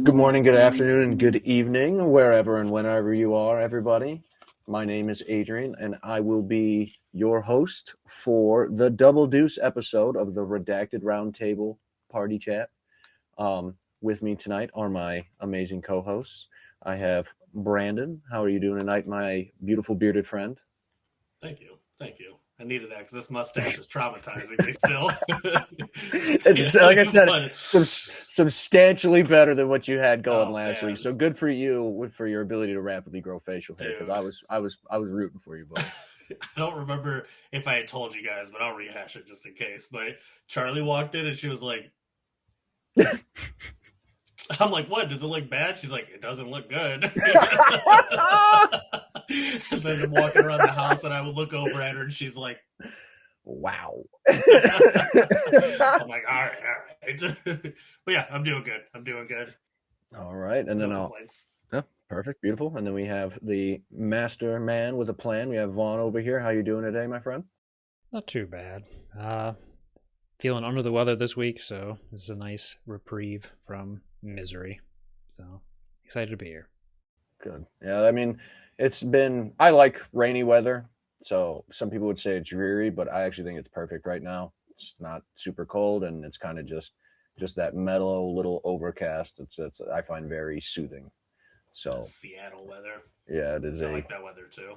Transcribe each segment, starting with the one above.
Good morning, good afternoon, and good evening, wherever and whenever you are, everybody. My name is Adrian, and I will be your host for the Double Deuce episode of the Redacted Roundtable Party Chat. With me tonight are my amazing co-hosts. I have Brandon. How are you doing tonight, my beautiful bearded friend? Thank you. I needed that because this mustache is traumatizing me still. It's like I said, substantially better than what you had going last week. So good for you for your ability to rapidly grow facial hair. Because I was rooting for you, buddy. I don't remember if I had told you guys, but I'll rehash it just in case. But Charlie walked in and she was like, I'm like, what? Does it look bad? She's like, it doesn't look good. And then I'm walking around the house and I would look over at her and she's like, wow. I'm like, all right. But yeah, I'm doing good. All right. And then perfect. Beautiful. And then we have the master man with a plan. We have Vaughn over here. How you doing today, my friend? Not too bad. Feeling under the weather this week, so this is a nice reprieve from misery. So excited to be here. Good. Yeah, I mean, I like rainy weather. So some people would say it's dreary, but I actually think it's perfect right now. It's not super cold, and it's kind of just that mellow little overcast. It's I find very soothing. So that's Seattle weather. Yeah, it is. I like that weather too.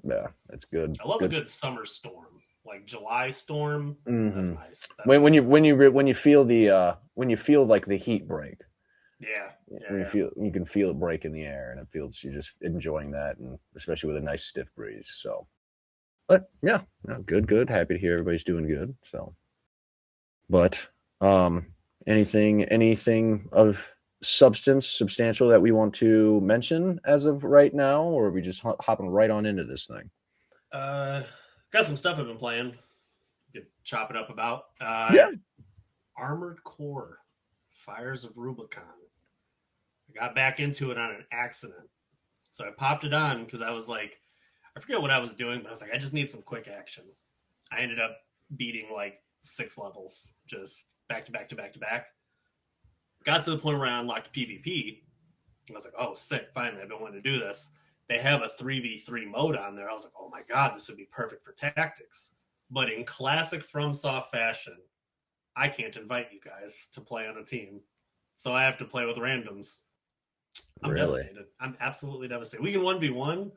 Yeah, it's good. I love a good summer storm, like July storm. Mm-hmm. That's nice. When you feel like the heat break. You can feel it break in the air, and you're just enjoying that, and especially with a nice stiff breeze. So, but yeah, good. Happy to hear everybody's doing good. So, but anything of substantial that we want to mention as of right now, or are we just hopping right on into this thing? Got some stuff I've been playing. You could chop it up about. Armored Core, Fires of Rubicon. I got back into it on an accident. So I popped it on because I was like, I forget what I was doing, but I was like, I just need some quick action. I ended up beating like 6 levels, just back to back. Got to the point where I unlocked PvP. I was like, oh, sick, finally, I've been wanting to do this. They have a 3v3 mode on there. I was like, oh my God, this would be perfect for tactics. But in classic FromSoft fashion, I can't invite you guys to play on a team. So I have to play with randoms. I'm devastated. I'm absolutely devastated. We can 1v1,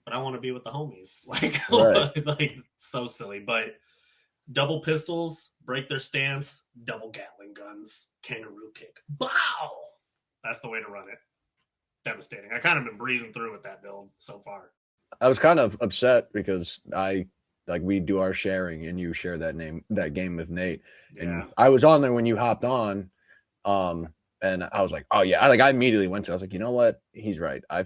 but I want to be with the homies. Like so silly. But double pistols, break their stance, double Gatling guns, kangaroo kick. Bow! That's the way to run it. Devastating. I kind of been breezing through with that build so far. I was kind of upset because we do our sharing and you share that game with Nate. Yeah. And I was on there when you hopped on. And I was like, oh yeah, I immediately went to, I was like, you know what? He's right. I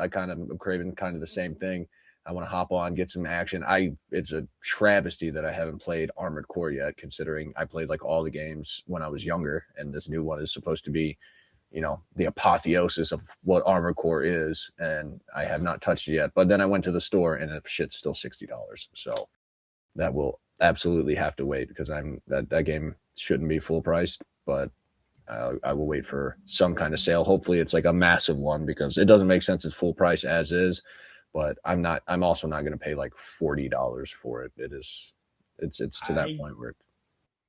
kind of am craving kind of the same thing. I want to hop on, get some action. It's a travesty that I haven't played Armored Core yet, considering I played like all the games when I was younger. And this new one is supposed to be, the apotheosis of what Armored Core is. And I have not touched it yet, but then I went to the store and shit's still $60. So that will absolutely have to wait because that game shouldn't be full priced, but I will wait for some kind of sale. Hopefully it's like a massive one because it doesn't make sense it's full price as is, but I'm also not going to pay like $40 for it. It's to that point where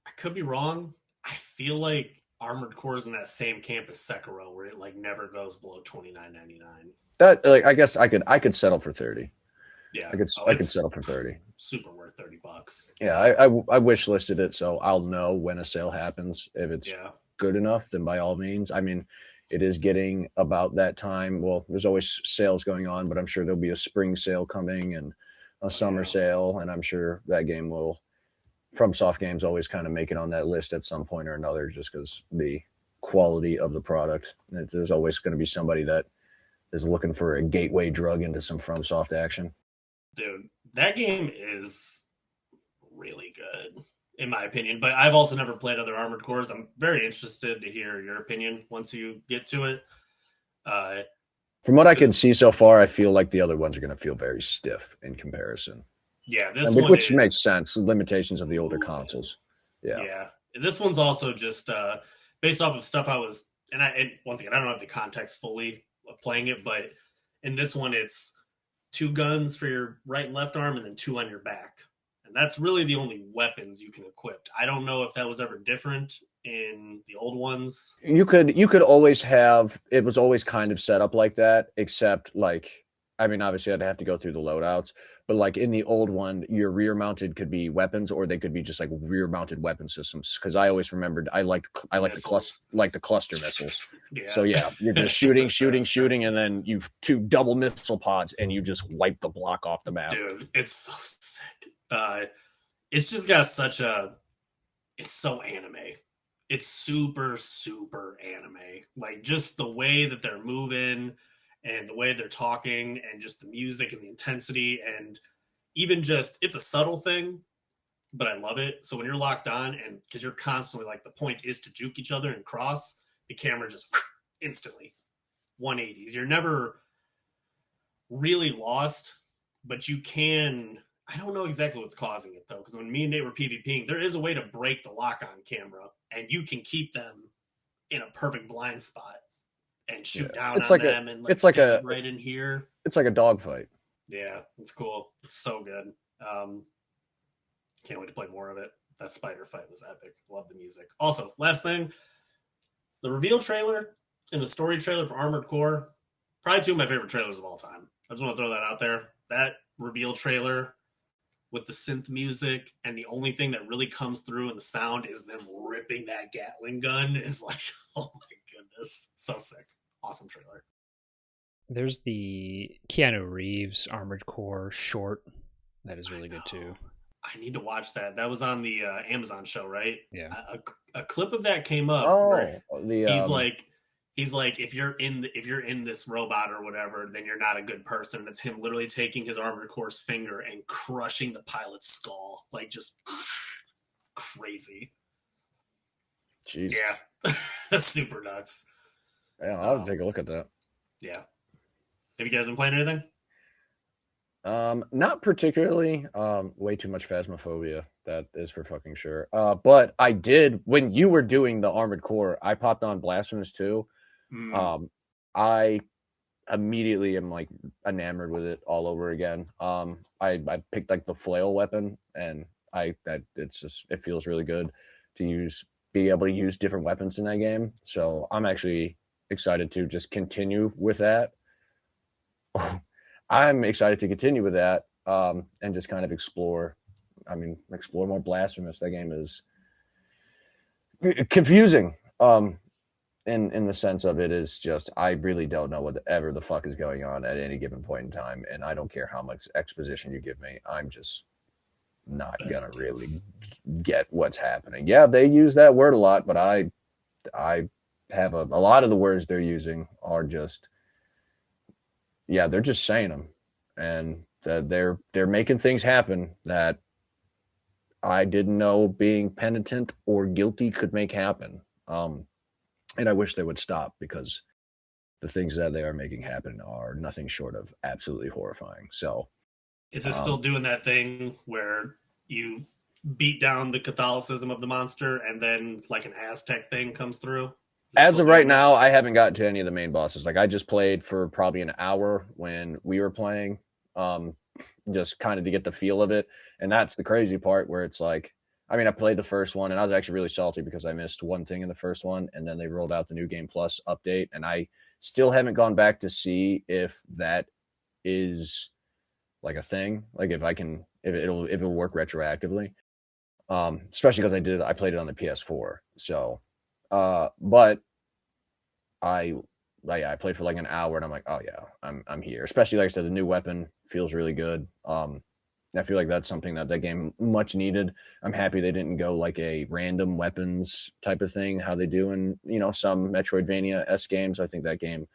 I could be wrong. I feel like Armored Core is in that same camp as Sekiro where it like never goes below $29.99. That I guess I could settle for 30. Yeah. I could settle for 30. Super worth $30. Yeah, I wish listed it so I'll know when a sale happens if it's good enough, then by all means. I mean, it is getting about that time. Well, there's always sales going on, but I'm sure there'll be a spring sale coming and a summer sale, and I'm sure that game will, from Soft Games, always kind of make it on that list at some point or another, just because the quality of the product. There's always going to be somebody that is looking for a gateway drug into some FromSoft action. Dude, that game is really good, in my opinion. But I've also never played other Armored Cores. I'm very interested to hear your opinion once you get to it. From what I can see so far, I feel like the other ones are going to feel very stiff in comparison. Yeah, this one which is, makes sense. Limitations of the older consoles. Yeah. This one's also just based off of stuff I was, and once again, I don't have the context fully of playing it, but in this one, it's 2 guns for your right and left arm, and then 2 on your back, and that's really the only weapons you can equip. I don't know if that was ever different in the old ones. You could always have, it was always kind of set up like that, except like, I mean, obviously I'd have to go through the loadouts, but like in the old one, your rear mounted could be weapons, or they could be just like rear mounted weapon systems. Because I always remembered I like the cluster missiles. Yeah. So yeah, you're just shooting, and then you've 2 double missile pods, and you just wipe the block off the map. Dude, it's so sick. It's just got such a, it's so anime. It's super, super anime. Like just the way that they're moving and the way they're talking and just the music and the intensity, and even just, it's a subtle thing, but I love it. So when you're locked on, and because you're constantly like, the point is to juke each other and cross, the camera just instantly 180s. You're never really lost, but you can, I don't know exactly what's causing it though, because when me and Nate were PvPing, there is a way to break the lock on camera, and you can keep them in a perfect blind spot and shoot down on them, and like stick them right in here. It's like a dogfight. Yeah, it's cool. It's so good. Can't wait to play more of it. That spider fight was epic. Love the music. Also, last thing, the reveal trailer and the story trailer for Armored Core, probably 2 of my favorite trailers of all time. I just want to throw that out there. That reveal trailer with the synth music, and the only thing that really comes through in the sound is them ripping that Gatling gun, is like, oh my goodness, so sick. Awesome trailer. There's the Keanu Reeves Armored Core short that is really good too. I need to watch that. That was on the Amazon show, right? Yeah. A clip of that came up. He's like, if you're in this robot or whatever, then you're not a good person. That's him literally taking his Armored Core's finger and crushing the pilot's skull, like just crazy. Jeez. Yeah, that's super nuts. Yeah, I'll take a look at that. Yeah. Have you guys been playing anything? Not particularly. Way too much Phasmophobia. That is for fucking sure. But I did, when you were doing the Armored Core, I popped on Blasphemous 2. I immediately am like enamored with it all over again. I picked like the flail weapon, and it feels really good to be able to use different weapons in that game. So I'm actually excited to just continue with that. I'm excited to continue with that, and just kind of explore more Blasphemous. That game is confusing. In the sense of, it is just, I really don't know whatever the fuck is going on at any given point in time, and I don't care how much exposition you give me. I'm just not gonna really get what's happening. Yeah, they use that word a lot, but I have a lot of the words they're using are just, yeah, they're just saying them, and they're making things happen that I didn't know being penitent or guilty could make happen. And I wish they would stop, because the things that they are making happen are nothing short of absolutely horrifying. So, is it still doing that thing where you beat down the Catholicism of the monster and then like an Aztec thing comes through? As of right now, I haven't gotten to any of the main bosses. Like, I just played for probably an hour when we were playing, just kind of to get the feel of it. And that's the crazy part, where it's like, I mean, I played the first one, and I was actually really salty because I missed one thing in the first one, and then they rolled out the New Game Plus update, and I still haven't gone back to see if that is like a thing, like if it'll work retroactively. Especially because I played it on the PS4, so But I played for like an hour and I'm like, oh yeah, I'm here. Especially like I said, the new weapon feels really good. I feel like that's something that game much needed. I'm happy they didn't go like a random weapons type of thing, how they do in some Metroidvania S games. I think that game,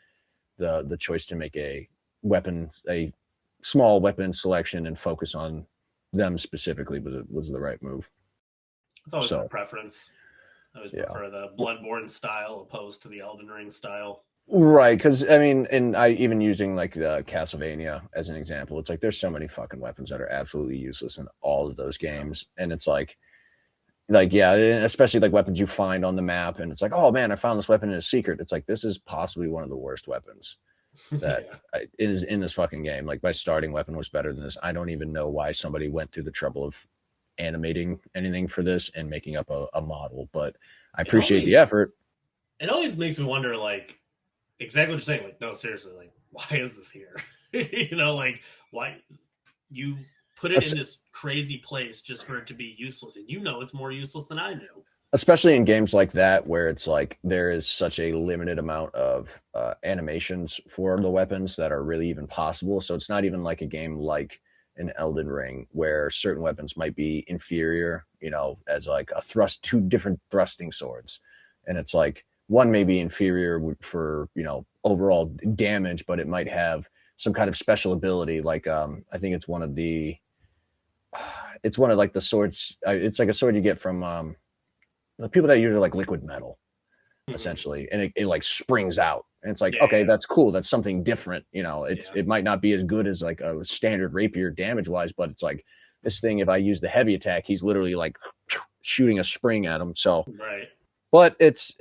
the choice to make a small weapon selection and focus on them specifically was the right move. It's always been a preference. I always prefer the Well, Bloodborne style opposed to the Elden Ring style. right, because I mean, and I even using like the Castlevania as an example, it's like there's so many fucking weapons that are absolutely useless in all of those games, and it's like yeah, especially like weapons you find on the map, and it's like, oh man, I found this weapon in a secret. It's like this is possibly one of the worst weapons that is in this fucking game. Like my starting weapon was better than this. I don't even know why somebody went through the trouble of animating anything for this and making up a model, but I appreciate the effort. It always makes me wonder, like, exactly what you're saying. Like, no, seriously, like, why is this here? Like, why you put it in this crazy place just for it to be useless, and it's more useless than I knew. Especially in games like that, where it's like there is such a limited amount of animations for the weapons that are really even possible. So it's not even like a game like an Elden Ring where certain weapons might be inferior, as like two different thrusting swords. And it's like one may be inferior for, overall damage, but it might have some kind of special ability. Like, I think it's one of like the swords. It's like a sword you get from, the people that use are like liquid metal, essentially, and it like springs out, and it's like, okay, that's cool. That's something different. It might not be as good as like a standard rapier damage wise, but it's like this thing. If I use the heavy attack, he's literally like shooting a spring at him. So, but it's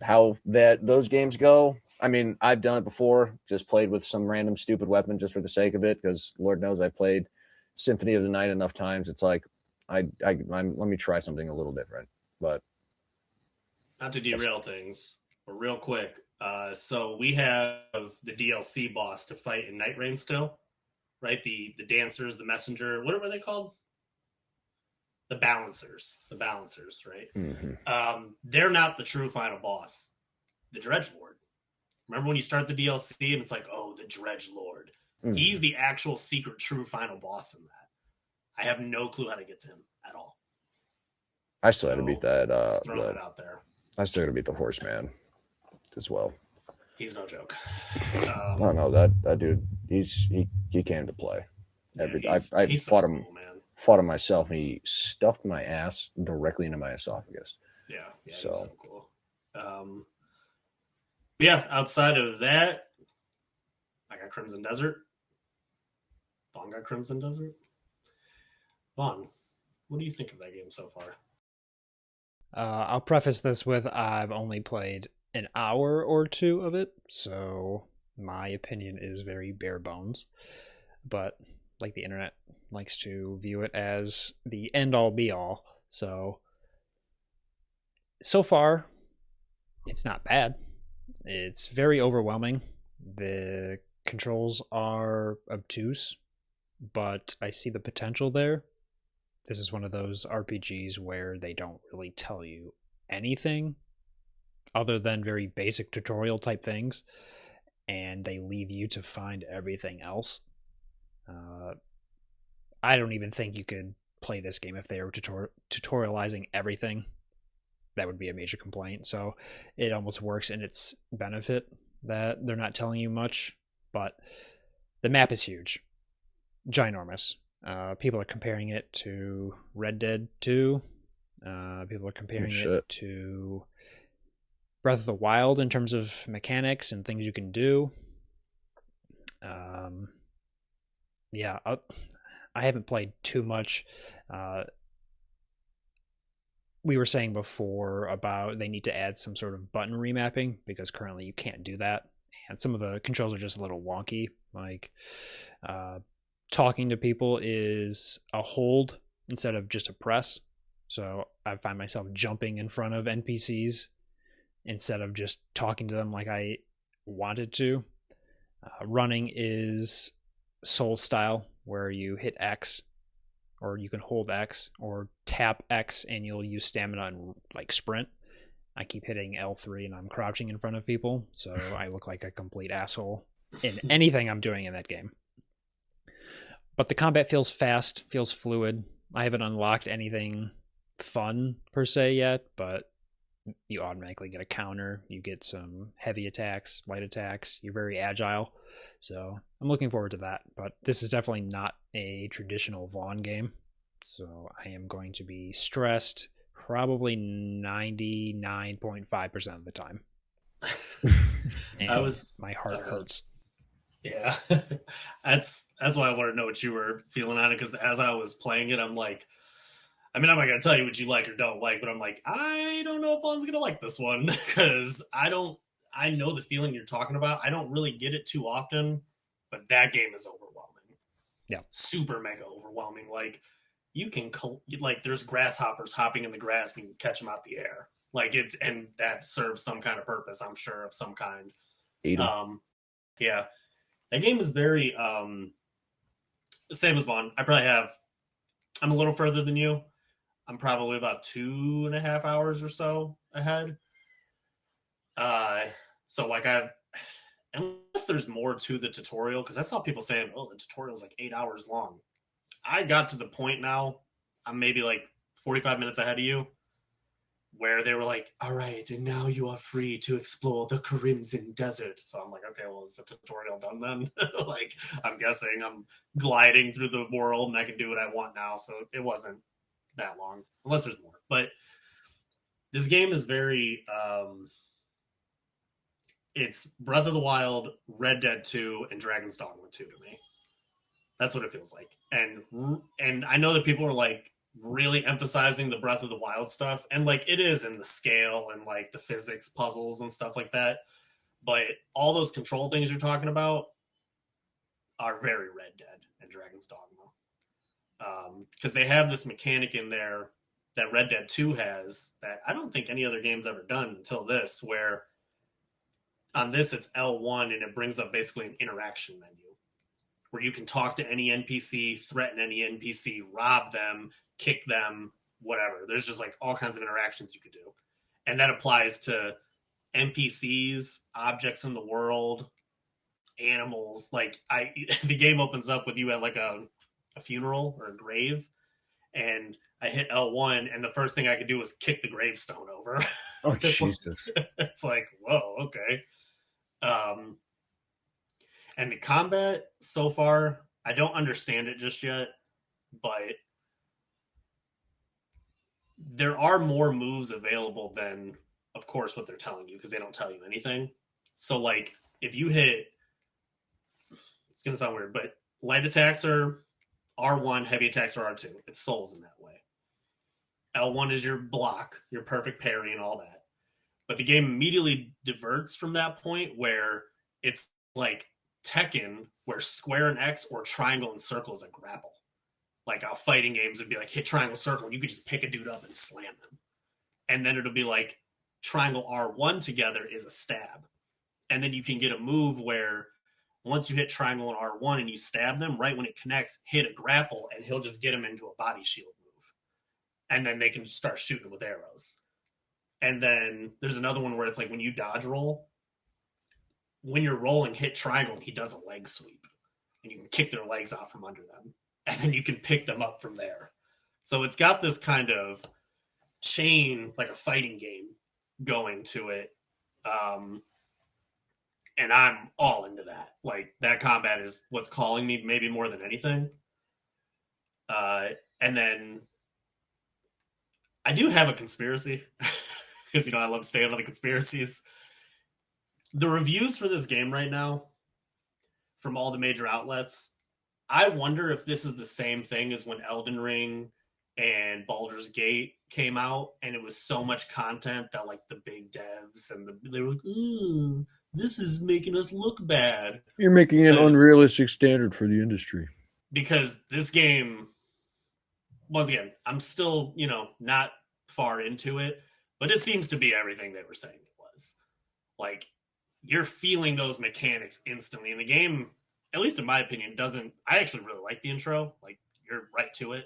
how those games go. I mean, I've done it before. Just played with some random stupid weapon just for the sake of it, because Lord knows I played Symphony of the Night enough times. It's like let me try something a little different. But not to derail things, but real quick. So we have the DLC boss to fight in Night Rain still, right? The dancers, the messenger. What were they called? The balancers, right? Mm-hmm. They're not the true final boss. The Dredgelord. Remember when you start the DLC and it's like, oh, the Dredgelord. Mm-hmm. He's the actual secret true final boss in that. I have no clue how to get to him at all. I still had to beat that. Just throwing it out there. I still had to beat the Horseman as well. He's no joke. I don't know that dude. He came to play. I fought him. Cool, man. Fought him myself, and he stuffed my ass directly into my esophagus. Yeah, so cool. Yeah, outside of that, I got Crimson Desert. Vaughn got Crimson Desert. Vaughn, what do you think of that game so far? I'll preface this with I've only played an hour or two of it, so my opinion is very bare bones. But like the internet likes to view it as the end-all be-all. So far, it's not bad. It's very overwhelming. The controls are obtuse, but I see the potential there. This is one of those RPGs where they don't really tell you anything other than very basic tutorial type things, and they leave you to find everything else. I don't even think you could play this game if they were tutorializing everything. That would be a major complaint. So it almost works in its benefit that they're not telling you much, but the map is huge, ginormous. People are comparing it to Red Dead 2. People are comparing it to Breath of the Wild in terms of mechanics and things you can do. Yeah, I haven't played too much. We were saying before about they need to add some sort of button remapping because currently you can't do that. And some of the controls are just a little wonky. Like talking to people is a hold instead of just a press. So I find myself jumping in front of NPCs instead of just talking to them like I wanted to. Running is Soul style, where you hit X, or you can hold X, or tap X and you'll use stamina and like sprint. I keep hitting L3 and I'm crouching in front of people, so I look like a complete asshole in anything I'm doing in that game. But the combat feels fast, feels fluid. I haven't unlocked anything fun per se yet, but you automatically get a counter. You get some heavy attacks, light attacks. You're very agile. So I'm looking forward to that. But this is definitely not a traditional Vaughn game. So I am going to be stressed probably 99.5% of the time. And my heart hurts. Yeah. That's why I want to know what you were feeling on it, because as I was playing it, I'm like, I mean, I'm not going to tell you what you like or don't like, but I'm like, I don't know if Vaughn's going to like this one, because I know the feeling you're talking about. I don't really get it too often, but that game is overwhelming. Yeah. Super mega overwhelming. Like, you can, like, there's grasshoppers hopping in the grass and you can catch them out the air. Like, and that serves some kind of purpose, I'm sure, of some kind. Yeah. That game is very, same as Vaughn. I'm a little further than you. I'm probably about 2.5 hours or so ahead. So like unless there's more to the tutorial, because I saw people saying, "Oh, the tutorial is like 8 hours long." I got to the point now. I'm maybe like 45 minutes ahead of you, where they were like, "All right, and now you are free to explore the Crimson Desert." So I'm like, "Okay, well, is the tutorial done then?" Like, I'm guessing I'm gliding through the world and I can do what I want now. So it wasn't that long, unless there's more. But this game is very it's Breath of the Wild, Red Dead 2, and Dragon's Dogma 2 to me. That's what it feels like. And I know that people are like really emphasizing the Breath of the Wild stuff, and like it is in the scale and like the physics puzzles and stuff like that, but all those control things you're talking about are very Red Dead and Dragon's Dogma. Because they have this mechanic in there that Red Dead 2 has that I don't think any other game's ever done until this, where on this it's L1 and it brings up basically an interaction menu where you can talk to any NPC, threaten any NPC, rob them, kick them, whatever. There's just like all kinds of interactions you could do. And that applies to NPCs, objects in the world, animals. Like the game opens up with you at like a funeral or a grave, and I hit L1 and the first thing I could do was kick the gravestone over. Oh, Jesus. It's like, whoa, okay. And the combat so far, I don't understand it just yet, but there are more moves available than, of course, what they're telling you, because they don't tell you anything. So, like, if you hit, it's going to sound weird, but light attacks are R1, heavy attacks are R2. It's souls in that way. L1 is your block, your perfect parry and all that. But the game immediately diverts from that point where it's like Tekken, where square and X or triangle and circle is a grapple. Like how fighting games would be like hit triangle circle, and you could just pick a dude up and slam him. And then it'll be like triangle R1 together is a stab. And then you can get a move where once you hit triangle and R1 and you stab them, right when it connects, hit a grapple, and he'll just get him into a body shield move. And then they can start shooting with arrows. And then there's another one where it's like when you dodge roll, when you're rolling, hit triangle, and he does a leg sweep. And you can kick their legs out from under them. And then you can pick them up from there. So it's got this kind of chain, like a fighting game, going to it. And I'm all into that. Like, that combat is what's calling me maybe more than anything. And then I do have a conspiracy. Because, I love staying on the conspiracies. The reviews for this game right now, from all the major outlets, I wonder if this is the same thing as when Elden Ring and Baldur's Gate came out, and it was so much content that, like, the big devs and they were like, ooh, this is making us look bad. You're making an unrealistic standard for the industry. Because this game, once again, I'm still, not far into it, but it seems to be everything they were saying it was. Like, you're feeling those mechanics instantly. And the game, at least in my opinion, doesn't... I actually really like the intro. Like, you're right to it.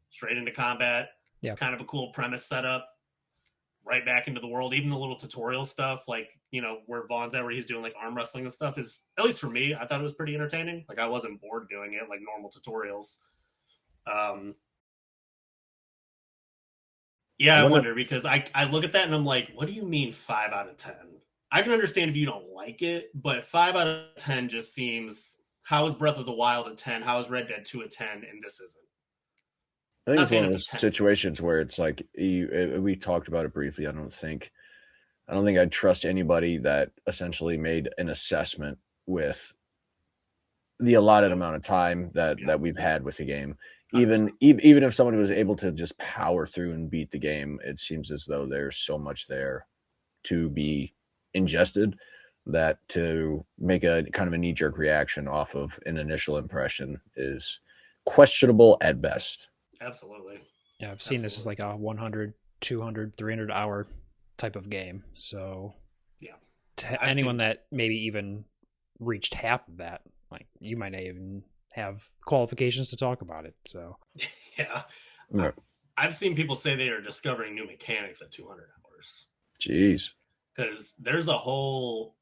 Straight into combat. Yeah. Kind of a cool premise setup. right back into the world. Even the little tutorial stuff, like, you know, where Vaughn's at, where he's doing like arm wrestling and stuff, is, at least for me, I thought it was pretty entertaining. Like, I wasn't bored doing it, like normal tutorials. Yeah, I wonder, because I look at that and I'm like, what do you mean 5 out of 10? I can understand if you don't like it, but 5 out of 10 just seems, how is Breath of the Wild a 10? How is Red Dead 2 a 10? And this isn't. I think it's one of those situations where it's like, we talked about it briefly. I don't think I'd trust anybody that essentially made an assessment with the allotted amount of time that we've had with the game. Even if somebody was able to just power through and beat the game, it seems as though there's so much there to be ingested that to make a kind of a knee-jerk reaction off of an initial impression is questionable at best. Absolutely. Yeah, I've seen this as like a 100, 200, 300 hour type of game. So yeah, to anyone that maybe even reached half of that, like, you might not even have qualifications to talk about it. So yeah, I've seen people say they are discovering new mechanics at 200 hours. Jeez, because there's a whole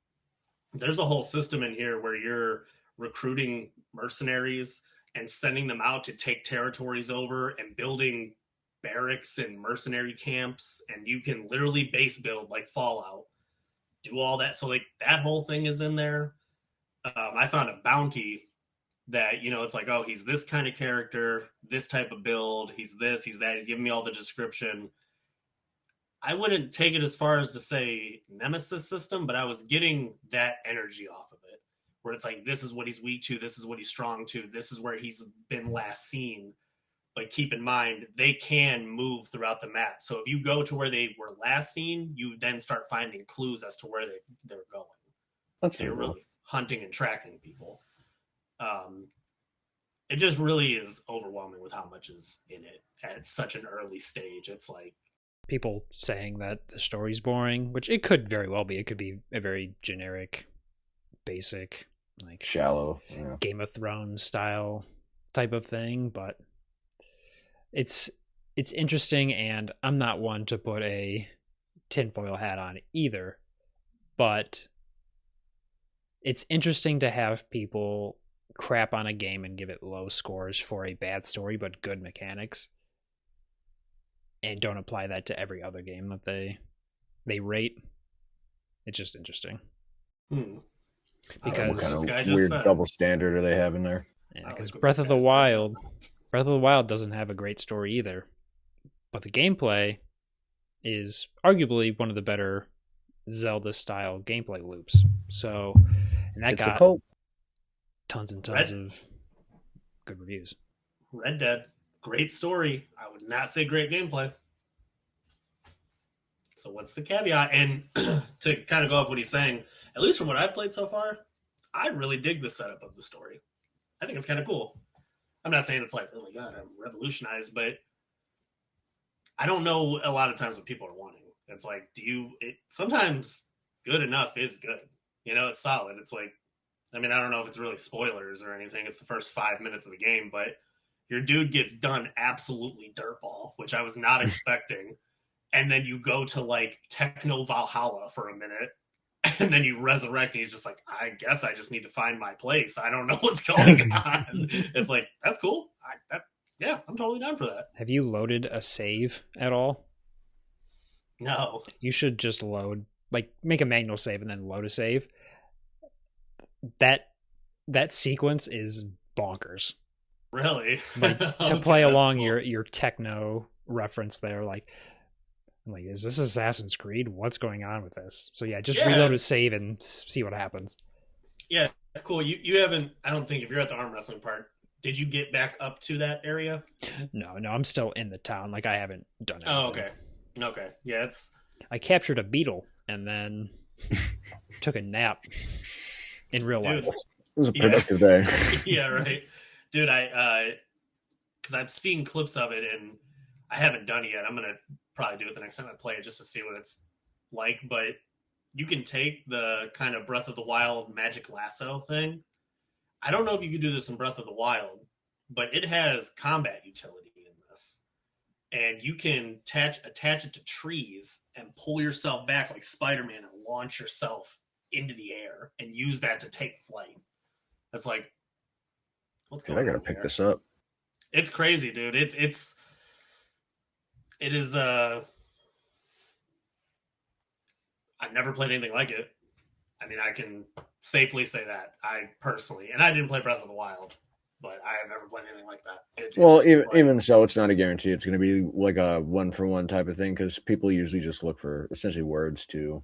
system in here where you're recruiting mercenaries and sending them out to take territories over and building barracks and mercenary camps, and you can literally base build like Fallout, do all that. So like that whole thing is in there. I found a bounty that, you know, it's like, oh, he's this kind of character, this type of build, he's this, he's that, he's giving me all the description. I wouldn't take it as far as to say Nemesis system, but I was getting that energy off of it, where it's like, this is what he's weak to, this is what he's strong to, this is where he's been last seen. But keep in mind, they can move throughout the map. So if you go to where they were last seen, you then start finding clues as to where they're going. That's so you're really hunting and tracking people. It just really is overwhelming with how much is in it at such an early stage. It's like, people saying that the story's boring, which it could very well be. It could be a very generic, basic, like shallow, Game of Thrones style type of thing, but it's interesting, and I'm not one to put a tinfoil hat on either, but it's interesting to have people crap on a game and give it low scores for a bad story but good mechanics, and don't apply that to every other game that they rate. It's just interesting. Because what kind of weird double standard are they having there? Yeah, because Breath of the Wild doesn't have a great story either, but the gameplay is arguably one of the better Zelda-style gameplay loops. So, and that got tons and tons of good reviews. Red Dead, great story. I would not say great gameplay. So what's the caveat? And to kind of go off what he's saying, at least from what I've played so far, I really dig the setup of the story. I think it's kind of cool. I'm not saying it's like, oh my God, I'm revolutionized, but I don't know a lot of times what people are wanting. It's like, sometimes good enough is good. You know, it's solid. It's like, I mean, I don't know if it's really spoilers or anything. It's the first 5 minutes of the game, but your dude gets done absolutely dirtball, which I was not expecting. And then you go to like Techno Valhalla for a minute, and then you resurrect, and he's just like, I guess I just need to find my place. I don't know what's going on. It's like, that's cool. Yeah, I'm totally down for that. Have you loaded a save at all? No. You should just make a manual save and then load a save. That sequence is bonkers. Really? Like, to play along cool. your techno reference there, like, is this Assassin's Creed? What's going on with this? So yeah, just reload a save and see what happens. Yeah, that's cool. You haven't, I don't think, if you're at the arm wrestling part, did you get back up to that area? No, I'm still in the town. Like, I haven't done it. Oh, okay. Yeah, I captured a beetle and then took a nap in real life. It was a productive day. Yeah, right. Dude, because I've seen clips of it and I haven't done it yet. I'm going to probably do it the next time I play it just to see what it's like. But you can take the kind of Breath of the Wild magic lasso thing. I don't know if you could do this in Breath of the Wild, but it has combat utility in this. and you can attach it to trees and pull yourself back like Spider-Man and launch yourself into the air and use that to take flight. That's like, what's going on? I gotta pick this up. It's crazy, dude. It is. I've never played anything like it. I mean, I can safely say that I personally, and I didn't play Breath of the Wild, but I have never played anything like that. Even so, it's not a guarantee. It's going to be like a one-for-one type of thing because people usually just look for essentially words to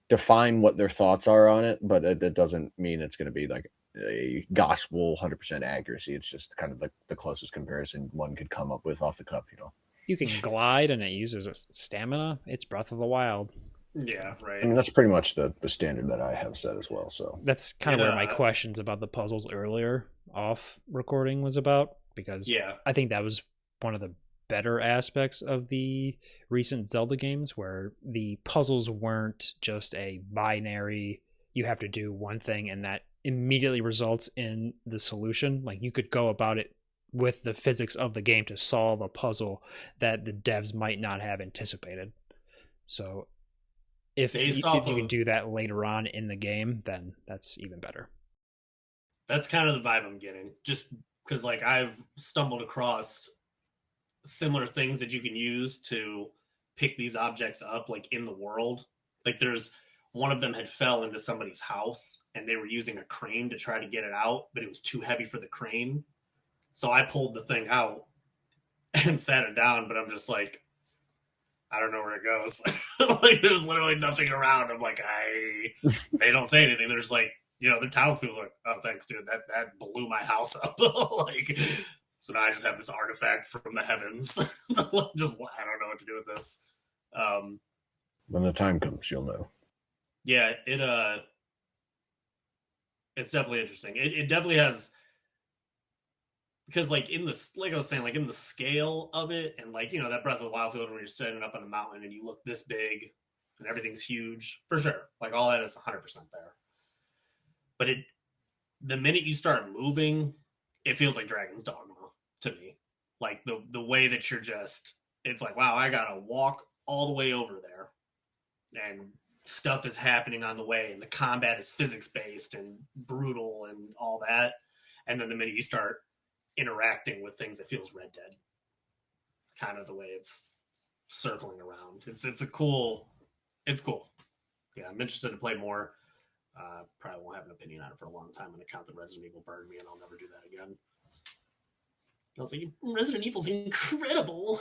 define what their thoughts are on it, but it doesn't mean it's going to be like a gospel 100% accuracy. It's just kind of like the closest comparison one could come up with off the cuff, you know. You can glide and it uses a stamina. It's Breath of the Wild. Yeah, right. I mean, that's pretty much the standard that I have set as well. So that's kind of where my questions about the puzzles earlier off recording was about, because I think that was one of the better aspects of the recent Zelda games, where the puzzles weren't just a binary, you have to do one thing and that immediately results in the solution. Like, you could go about it with the physics of the game to solve a puzzle that the devs might not have anticipated. So if you can do that later on in the game, then that's even better. That's kind of the vibe I'm getting, just because like I've stumbled across similar things that you can use to pick these objects up, like in the world. Like, there's one of them had fell into somebody's house and they were using a crane to try to get it out, but it was too heavy for the crane. So I pulled the thing out and sat it down, but I'm just like, I don't know where it goes. Like, there's literally nothing around. I'm like, they don't say anything. There's like, you know, the townspeople are like, oh, thanks, dude. That blew my house up. Like, so now I just have this artifact from the heavens. Just, I don't know what to do with this. When the time comes, you'll know. Yeah, it's definitely interesting. It definitely has, because like like I was saying, like in the scale of it, and like, you know, that Breath of the Wild feeling where you're standing up on a mountain and you look this big and everything's huge, for sure. Like, all that is 100% there. But the minute you start moving, it feels like Dragon's Dogma to me. Like the way that you're just, it's like, wow, I gotta walk all the way over there, and stuff is happening on the way, and the combat is physics based and brutal and all that. And then the minute you start interacting with things, it feels Red Dead. It's kind of the way it's circling around. It's cool. Yeah, I'm interested to play more. Probably won't have an opinion on it for a long time. On account that Resident Evil burned me, and I'll never do that again. I was like, Resident Evil's incredible.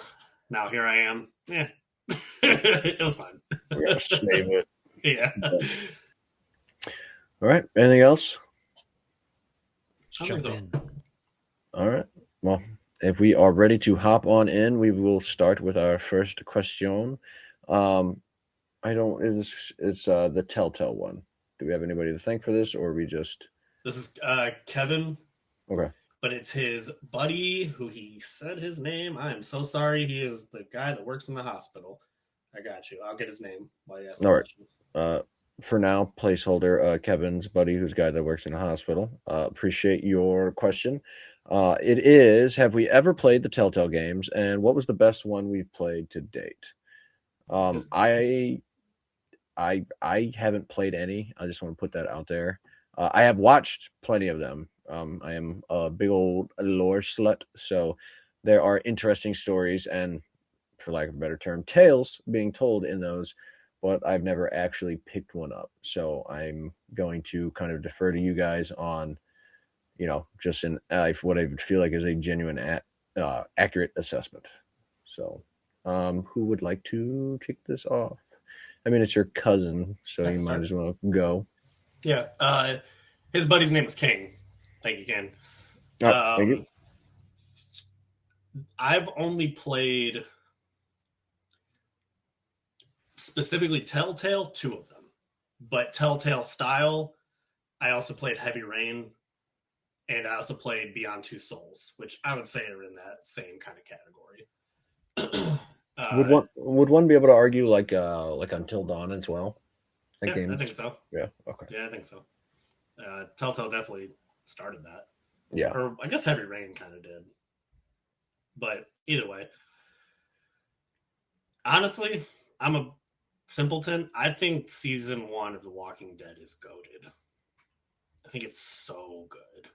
Now here I am. Yeah. It was fun. We gotta save it. Yeah. All right. Anything else? I think so. All right. Well, if we are ready to hop on in, we will start with our first question. It's the Telltale one. Do we have anybody to thank for this, or are we just... This is Kevin. Okay. But it's his buddy, who he said his name. I am so sorry. He is the guy that works in the hospital. I got you. I'll get his name while you ask the question. For now, placeholder, Kevin's buddy, who's guy that works in a hospital. Appreciate your question. It is, have we ever played the Telltale games, and what was the best one we've played to date? I haven't played any. I just want to put that out there. I have watched plenty of them. I am a big old lore slut, so there are interesting stories and, for lack of a better term, tales being told in those, but I've never actually picked one up. So I'm going to kind of defer to you guys on, just what I would feel like is a genuine, accurate assessment. So, who would like to kick this off? I mean, it's your cousin, so you might as well go. Yeah. His buddy's name is King. Thank you, Ken. Thank you. I've only played specifically Telltale, 2 of them. But Telltale style, I also played Heavy Rain, and I also played Beyond Two Souls, which I would say are in that same kind of category. Would one be able to argue like Until Dawn as well? I think so. Yeah. Okay. Yeah, I think so. Telltale definitely started that. Yeah. Or I guess Heavy Rain kind of did. But either way, Honestly, I'm a simpleton. I think season 1 of The Walking Dead is goated. I think it's so good.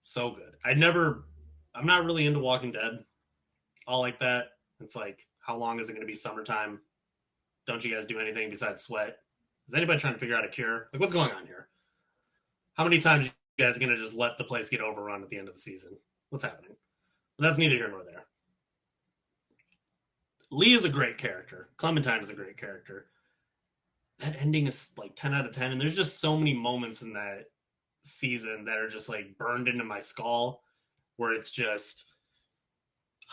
So good. I'm not really into Walking Dead all like that. It's like, how long is it going to be summertime? Don't you guys do anything besides sweat? Is anybody trying to figure out a cure? Like, what's going on here? How many times are you guys going to just let the place get overrun at the end of the season? What's happening? But that's neither here nor there. Lee is a great character. Clementine is a great character. That ending is like 10 out of 10. And there's just so many moments in that season that are just like burned into my skull where it's just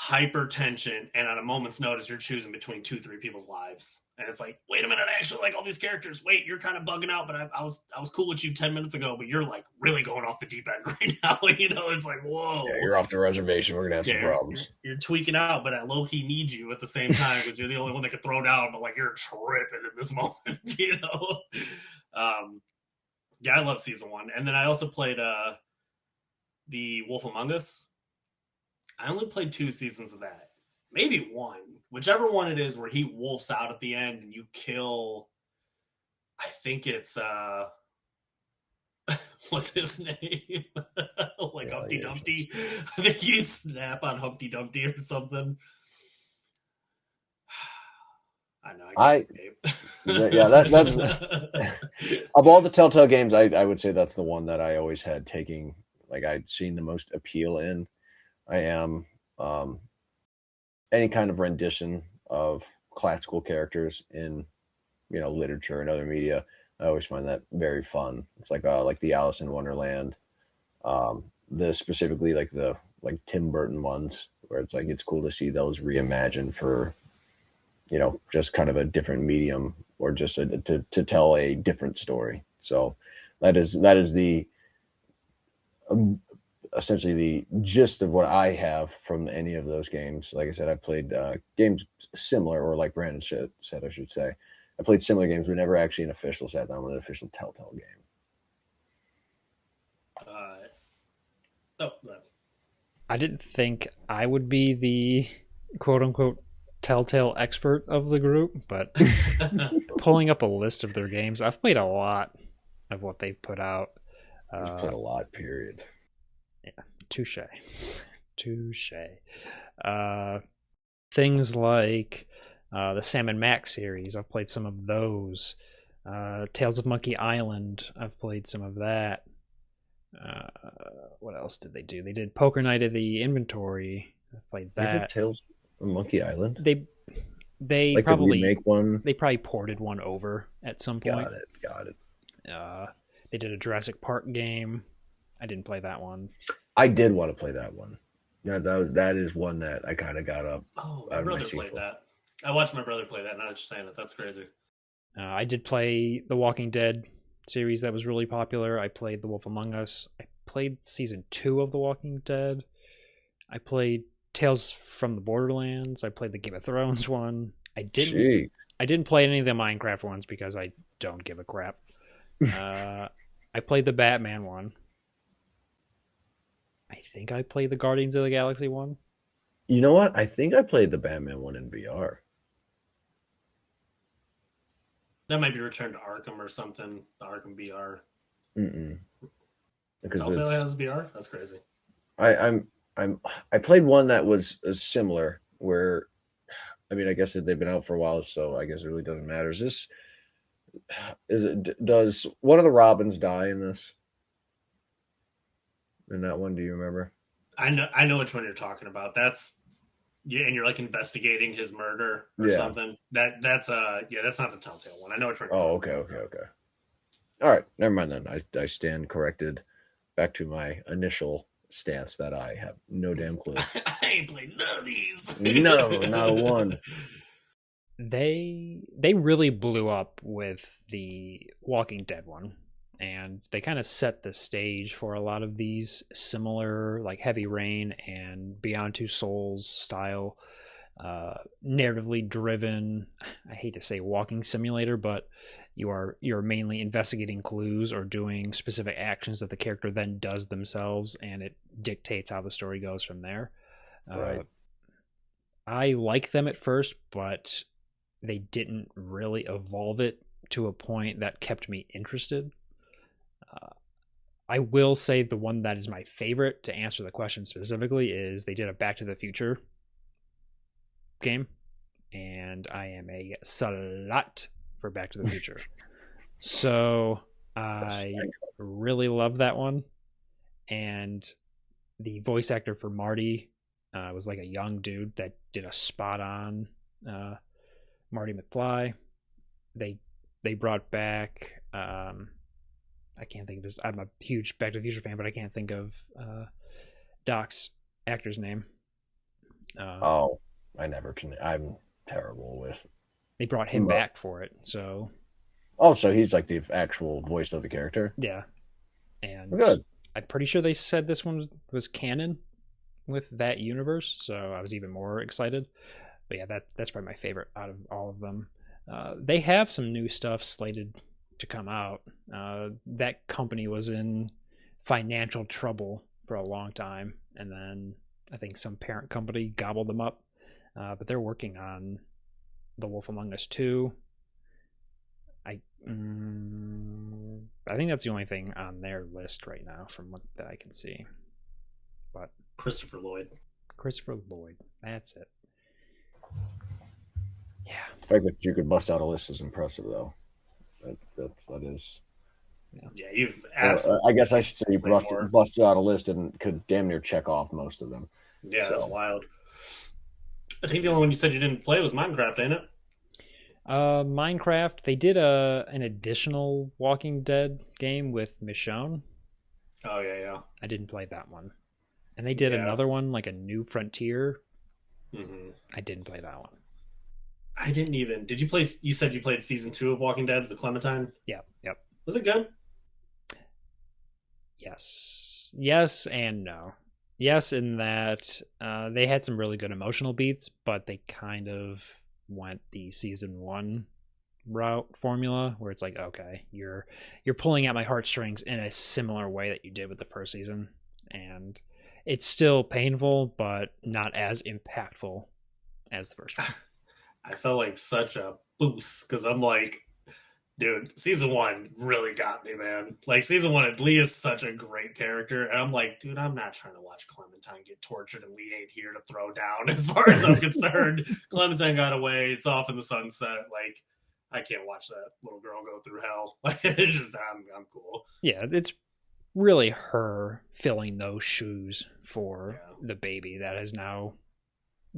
hypertension, and on a moment's notice you're choosing between 2-3 people's lives, and it's like, wait a minute, I actually like all these characters. Wait, you're kind of bugging out, but I was cool with you 10 minutes ago, but you're like really going off the deep end right now. It's like, whoa, yeah, you're off the reservation, we're gonna have some problems. You're tweaking out, but I low-key need you at the same time because you're the only one that can throw down, but like you're tripping in this moment. Yeah, I love season 1. And then I also played the Wolf Among Us. I only played 2 seasons of that. Maybe 1. Whichever one it is where he wolfs out at the end and you kill, I think it's what's his name? Like Humpty Dumpty. I think you snap on Humpty Dumpty or something. I know, I can't escape. Yeah, that's of all the Telltale games, I would say that's the one that I always had taking, like, I'd seen the most appeal in. I am any kind of rendition of classical characters in, literature and other media. I always find that very fun. It's like the Alice in Wonderland, the specifically like the Tim Burton ones, where it's like it's cool to see those reimagined for, just kind of a different medium, or just to tell a different story. So that is the essentially the gist of what I have from any of those games. Like I said, I played games similar, or like Brandon said, I should say, I played similar games, but never actually an official sat down with an official Telltale game. I didn't think I would be the quote unquote Telltale expert of the group, but pulling up a list of their games, I've played a lot of what they've put out. I've played a lot, period. Yeah, touche. Things like the Sam and Max series, I've played some of those. Tales of Monkey Island, I've played some of that. What else did they do? They did Poker Night of the Inventory. I played that. Tales of Monkey Island. They like probably make one. They probably ported one over at some point. Got it. They did a Jurassic Park game. I didn't play that one. I did want to play that one. That is one that I kind of got up. Oh, my brother played that. I watched my brother play that. Now that you're saying it, that's crazy. I did play the Walking Dead series that was really popular. I played The Wolf Among Us. I played season 2 of The Walking Dead. I played Tales from the Borderlands. I played the Game of Thrones one. I didn't play any of the Minecraft ones because I don't give a crap. I played the Batman one. I think I played the Guardians of the Galaxy one. You know what? I think I played the Batman one in VR. That might be Return to Arkham or something. The Arkham VR. Telltale has VR? That's crazy. I played one that was similar, where, I mean, I guess they've been out for a while, so I guess it really doesn't matter. Does one of the Robins die in this? In that one, do you remember? I know which one you're talking about. That's and you're like investigating his murder or something. That's not the Telltale one. I know which one. Oh, okay. All right, never mind then. I stand corrected. Back to my initial stance that I have no damn clue. I ain't played none of these. None of them, not one. They really blew up with the Walking Dead one, and they kind of set the stage for a lot of these similar, like Heavy Rain and Beyond Two Souls style, narratively driven, I hate to say walking simulator, but you're mainly investigating clues or doing specific actions that the character then does themselves, and it dictates how the story goes from there. Right. I like them at first, but they didn't really evolve it to a point that kept me interested. I will say the one that is my favorite, to answer the question specifically, is they did a Back to the Future game, and I am a slut for Back to the Future. So I really love that one. And the voice actor for Marty was like a young dude that did a spot on Marty McFly. They brought back I can't think of his. I'm a huge Back to the Future fan, but I can't think of Doc's actor's name. I never can. I'm terrible with. They brought him back for it, so. Oh, so he's like the actual voice of the character. Yeah, and good. I'm pretty sure they said this one was canon with that universe, so I was even more excited. But yeah, that's probably my favorite out of all of them. They have some new stuff slated to come out. That company was in financial trouble for a long time, and then I think some parent company gobbled them up. But they're working on The Wolf Among Us 2. I think that's the only thing on their list right now from what that I can see. But Christopher Lloyd, that's it. Yeah. The fact that you could bust out a list is impressive, though. That is. Yeah, you've absolutely. I guess I should say you busted out a list and could damn near check off most of them. Yeah, so. That's wild. I think the only one you said you didn't play was Minecraft, ain't it? Minecraft. They did an additional Walking Dead game with Michonne. Oh yeah. I didn't play that one, and they did another one, like a New Frontier. Mm-hmm. I didn't play that one. I didn't even. Did you play? You said you played season 2 of Walking Dead, the Clementine. Yeah. Yep. Was it good? Yes, and no. Yes, in that they had some really good emotional beats, but they kind of went the season 1 route formula where it's like, okay, you're pulling at my heartstrings in a similar way that you did with the first season, and it's still painful, but not as impactful as the first one. I felt like such a boost because I'm like, dude, season 1 really got me, man. Like, season 1, Lee is such a great character. And I'm like, dude, I'm not trying to watch Clementine get tortured and Lee ain't here to throw down as far as I'm concerned. Clementine got away. It's off in the sunset. Like, I can't watch that little girl go through hell. It's just, I'm cool. Yeah, it's really her filling those shoes for the baby that has now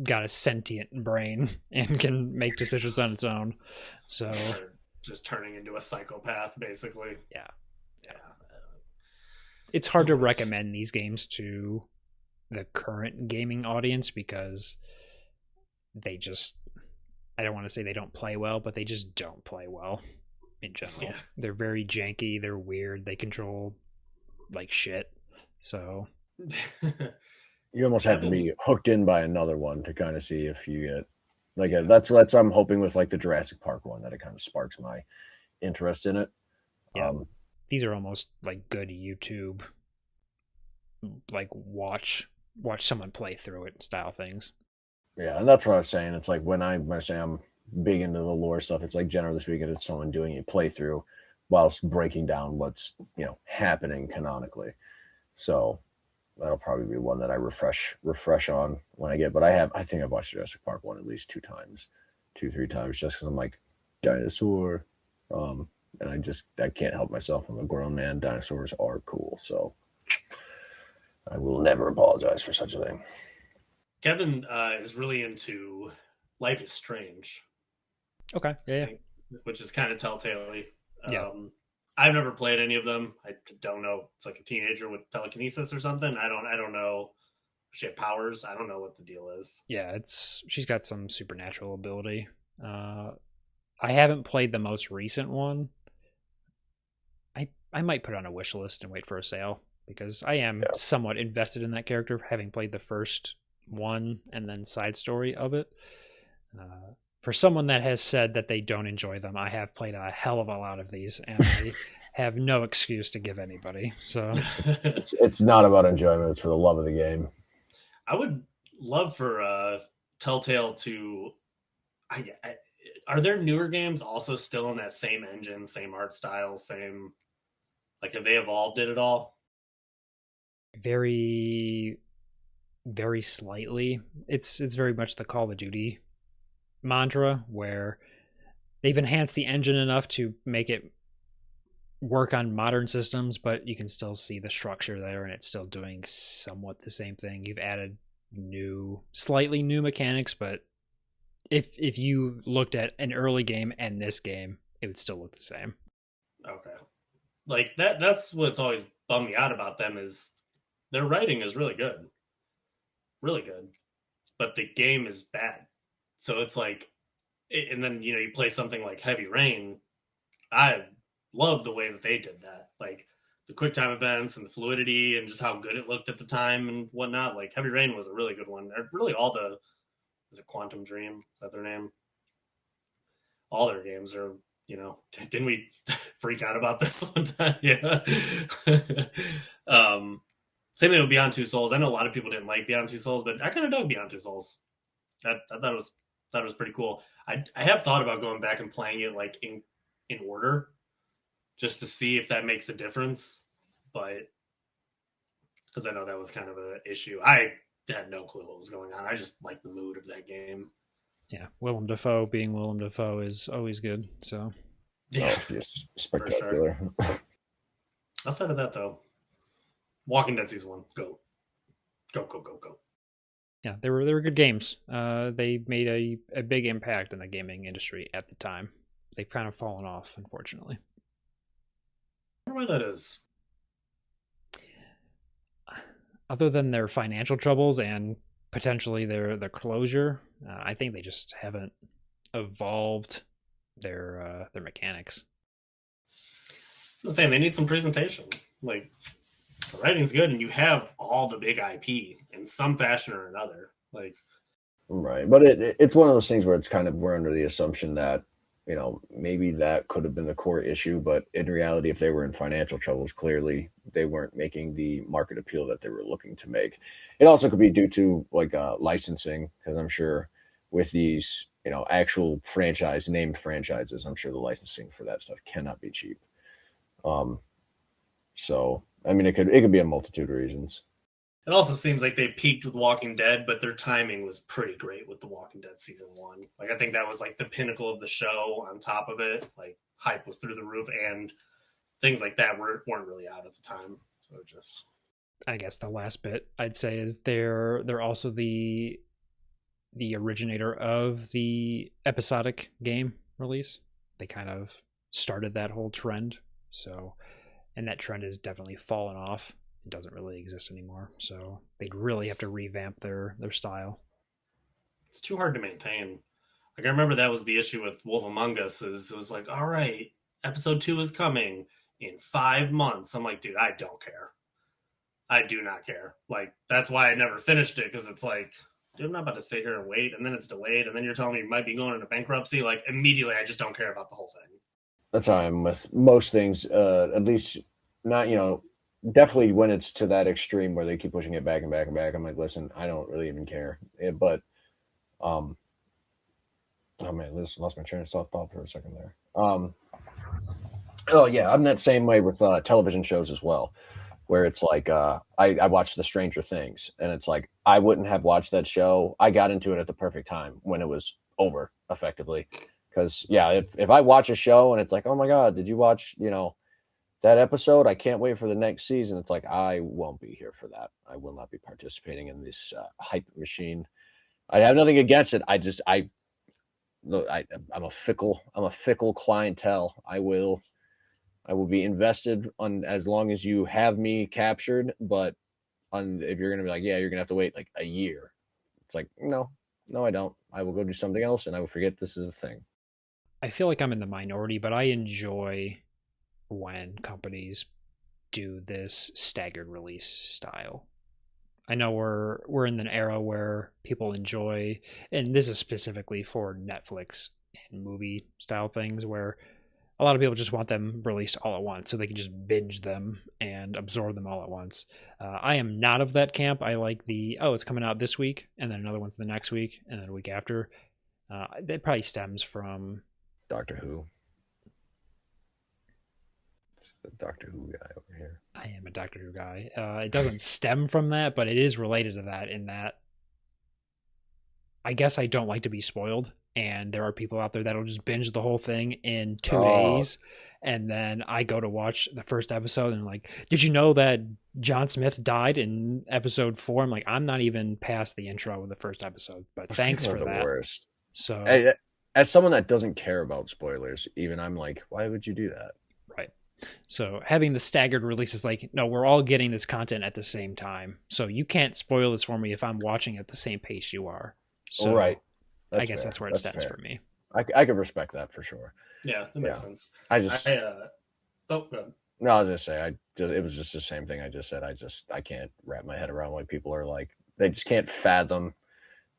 got a sentient brain and can make decisions on its own. So... just turning into a psychopath, basically. Yeah. It's hard to recommend these games to the current gaming audience because they just, I don't want to say they don't play well, but they just don't play well in general. Yeah. They're very janky. They're weird. They control like shit. So you almost have to be hooked in by another one to kind of see if you get like that's what I'm hoping with like the Jurassic Park one, that it kind of sparks my interest in it. Yeah. These are almost like good YouTube, like watch someone play through it style things. Yeah, and that's what I was saying. It's like when I say I'm big into the lore stuff, it's like generally speaking, it's someone doing a playthrough whilst breaking down what's happening canonically. So that'll probably be one that I refresh on when I get. But I think I've watched Jurassic Park 1 at least 3 times, just because I'm like dinosaur, and I can't help myself. I'm a grown man. Dinosaurs are cool, so I will never apologize for such a thing. Kevin is really into Life is Strange. Okay, yeah. Which is kind of Telltale-y. Yeah. I've never played any of them. I don't know. It's like a teenager with telekinesis or something. I don't know. She had powers. I don't know what the deal is. Yeah, she's got some supernatural ability. I haven't played the most recent one. I might put it on a wish list and wait for a sale because I am somewhat invested in that character, having played the first one and then side story of it. For someone that has said that they don't enjoy them, I have played a hell of a lot of these, and I have no excuse to give anybody. So it's not about enjoyment; it's for the love of the game. I would love for Telltale to. Are there newer games also still in that same engine, same art style, same, like, have they evolved it at all? Very, very slightly. It's very much the Call of Duty mantra, where they've enhanced the engine enough to make it work on modern systems, but you can still see the structure there, and it's still doing somewhat the same thing. You've added slightly new mechanics, but if you looked at an early game and this game, it would still look the same. Okay. Like, that's what's always bummed me out about them, is their writing is really good. Really good. But the game is bad. So it's like, and then, you play something like Heavy Rain. I love the way that they did that. Like, the quick time events and the fluidity and just how good it looked at the time and whatnot. Like, Heavy Rain was a really good one. Really, is it Quantum Dream? Is that their name? All their games are, didn't we freak out about this one time? Yeah. Same thing with Beyond Two Souls. I know a lot of people didn't like Beyond Two Souls, but I kind of dug Beyond Two Souls. I thought it was pretty cool. I have thought about going back and playing it like in order, just to see if that makes a difference. But because I know that was kind of an issue. I had no clue what was going on. I just liked the mood of that game. Yeah, Willem Dafoe being Willem Dafoe is always good. So yeah, yes, spectacular. Sure. Outside of that, though, Walking Dead season 1, go. Yeah, they were good games. They made a big impact in the gaming industry at the time. They've kind of fallen off, unfortunately. I wonder why that is. Other than their financial troubles and potentially their closure, I think they just haven't evolved their mechanics. So I'm saying they need some presentation. Like, the writing's good, and you have all the big IP in some fashion or another. Like, right, but it's one of those things where it's kind of, we're under the assumption that maybe that could have been the core issue, but in reality, if they were in financial troubles, clearly they weren't making the market appeal that they were looking to make. It also could be due to like licensing, because I'm sure with these actual named franchises, I'm sure the licensing for that stuff cannot be cheap. So I mean, it could be a multitude of reasons. it also seems like they peaked with Walking Dead, but their timing was pretty great with The Walking Dead season 1. Like, I think that was like the pinnacle of the show. On top of it, like, hype was through the roof, and things like that weren't really out at the time. So just, I guess the last bit I'd say is they're also the originator of the episodic game release. They kind of started that whole trend. So, and that trend has definitely fallen off. It doesn't really exist anymore. So they'd really have to revamp their style. It's too hard to maintain. Like, I remember that was the issue with Wolf Among Us, is it was like, all right, episode 2 is coming in 5 months. I'm like, dude, I don't care. I do not care. Like, that's why I never finished it, because it's like, dude, I'm not about to sit here and wait, and then it's delayed, and then you're telling me you might be going into bankruptcy. Like, immediately, I just don't care about the whole thing. That's how I'm with most things, at least not, definitely when it's to that extreme where they keep pushing it back and back and back. I'm like, listen, I don't really even care. But, oh man, this lost my train of thought for a second there. Oh yeah, I'm that same way with television shows as well, where it's like I watched The Stranger Things, and it's like I wouldn't have watched that show. I got into it at the perfect time when it was over, effectively. Because yeah, if I watch a show and it's like, oh my god, did you watch that episode? I can't wait for the next season. It's like, I won't be here for that. I will not be participating in this hype machine. I have nothing against it. I'm a fickle clientele. I will be invested on as long as you have me captured. But if you're gonna be like, yeah, you're gonna have to wait like a year. It's like, no, I don't. I will go do something else, and I will forget this is a thing. I feel like I'm in the minority, but I enjoy when companies do this staggered release style. I know we're in an era where people enjoy, and this is specifically for Netflix and movie style things, where a lot of people just want them released all at once so they can just binge them and absorb them all at once. I am not of that camp. I like it's coming out this week, and then another one's the next week, and then a week after. That probably stems from Doctor Who. It's the Doctor Who guy over here. I am a Doctor Who guy. It doesn't stem from that, but it is related to that in that I guess I don't like to be spoiled, and there are people out there that'll just binge the whole thing in 2 days, and then I go to watch the first episode and like, did you know that John Smith died in episode 4? I'm like, I'm not even past the intro of the first episode, but Those thanks people for are the that. worst. So, as someone that doesn't care about spoilers, even I'm like, why would you do that? right. So having the staggered release is like, no, we're all getting this content at the same time. So you can't spoil this for me if I'm watching at the same pace you are. So right. I guess that's where it stems for me. I could respect that for sure. Yeah, that makes sense. I go ahead. No, I was just say it was just the same thing I just said. I can't wrap my head around why people are like, they just can't fathom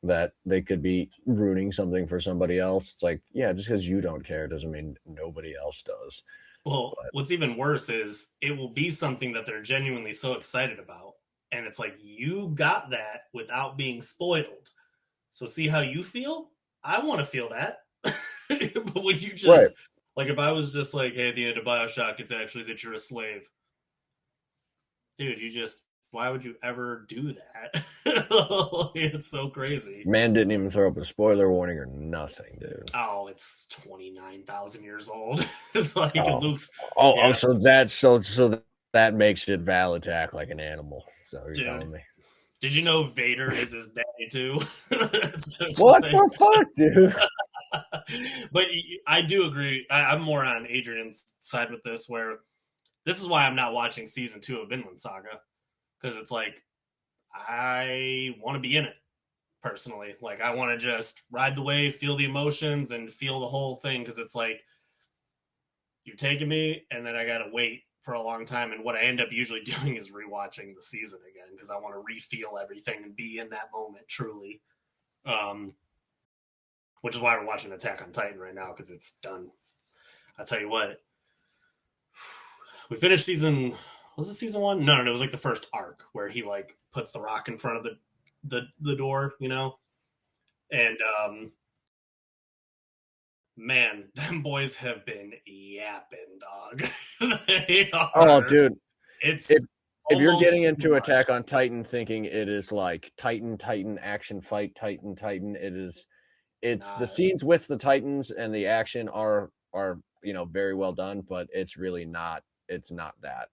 that they could be ruining something for somebody else. It's like, yeah, just because you don't care doesn't mean nobody else does. Well, what's even worse is it will be something that they're genuinely so excited about. And it's like, you got that without being spoiled. So see how you feel? I want to feel that. But when you just, like, if I was just like, hey, at the end of Bioshock, it's actually that you're a slave. Dude, why would you ever do that? It's so crazy. Man didn't even throw up a spoiler warning or nothing, dude. Oh, it's 29,000 years old. It's like Luke's. So that makes it valid to act like an animal. So you're telling me. Did you know Vader is his daddy too? What the fuck, dude? But I do agree. I'm more on Adrian's side with this, where this is why I'm not watching season 2 of Vinland Saga, because it's like I want to be in it personally. Like I want to just ride the wave, feel the emotions, and feel the whole thing. Because it's like you're taking me, and then I gotta wait for a long time, and what I end up usually doing is rewatching the season again because I want to refeel everything and be in that moment truly. Which is why we're watching Attack on Titan right now, because it's done. I'll tell you what, we finished season. Was it season 1? No, it was like the first arc where he like puts the rock in front of the door, you know, and man, them boys have been yapping, dog. They are. Oh, dude. If you're getting into Attack on Titan thinking it is like Titan action fight, Titan, it's the scenes with the Titans and the action are very well done, but it's really not. It's not that.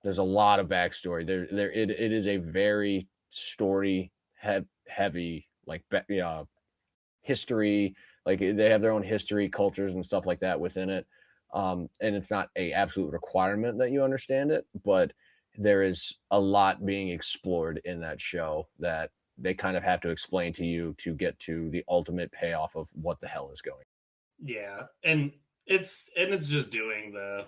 There's a lot of backstory. It is a very story heavy, like history. Like they have their own history, cultures, and stuff like that within it. And it's not a absolute requirement that you understand it, but there is a lot being explored in that show that they kind of have to explain to you to get to the ultimate payoff of what the hell is going. Yeah, and it's just doing the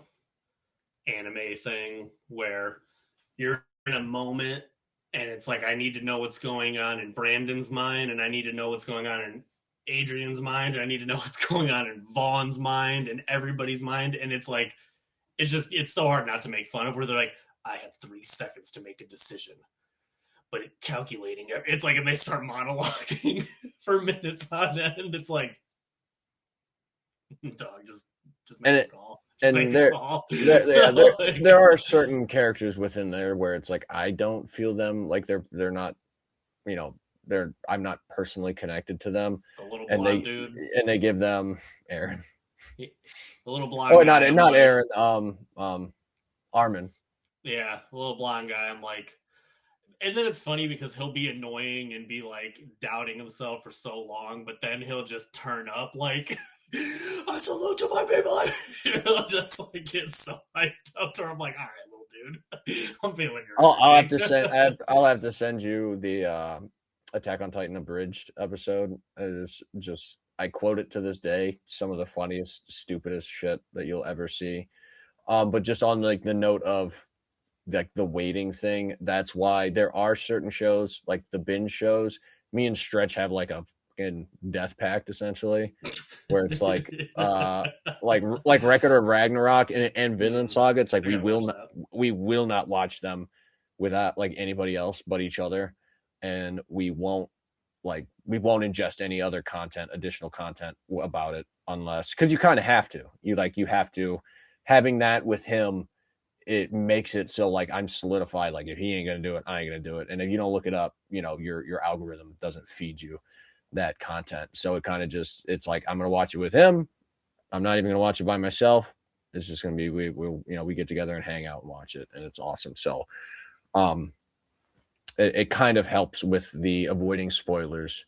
anime thing where you're in a moment and it's like I need to know what's going on in Brandon's mind, and I need to know what's going on in Adrian's mind, and I need to know what's going on in Vaughn's mind and everybody's mind. And it's like it's so hard not to make fun of, where they're like, I have 3 seconds to make a decision, but calculating it, it's like, and they start monologuing for minutes on end. It's like, dog, just make the call. There are certain characters within there where it's like I don't feel them, like they're not, I'm not personally connected to them. The little blonde dude, and they give them Aaron. The little blonde. Oh, not Aaron. Armin. Yeah, the little blonde guy. I'm like, and then it's funny because he'll be annoying and be like doubting himself for so long, but then he'll just turn up like, I salute to my people. Just like get so hyped up to her. I'm like, all right, little dude, I'm feeling your. I'll have to send you the Attack on Titan abridged episode. It is just, I quote it to this day. Some of the funniest, stupidest shit that you'll ever see. But just on like the note of like the waiting thing, that's why there are certain shows like the binge shows. Me and Stretch have like a fucking death pact essentially, where it's like like Record of Ragnarok and Vinland Saga. It's like we will not watch them without like anybody else but each other, and we won't like we won't ingest any other content, additional content about it, unless, because you kind of have to. You have to. Having that with him, it makes it so like I'm solidified. Like if he ain't gonna do it, I ain't gonna do it. And if you don't look it up, your algorithm doesn't feed you that content. So it kind of just, it's like I'm gonna watch it with him. I'm not even gonna watch it by myself. It's just gonna be we get together and hang out and watch it, and it's awesome. So, it kind of helps with the avoiding spoilers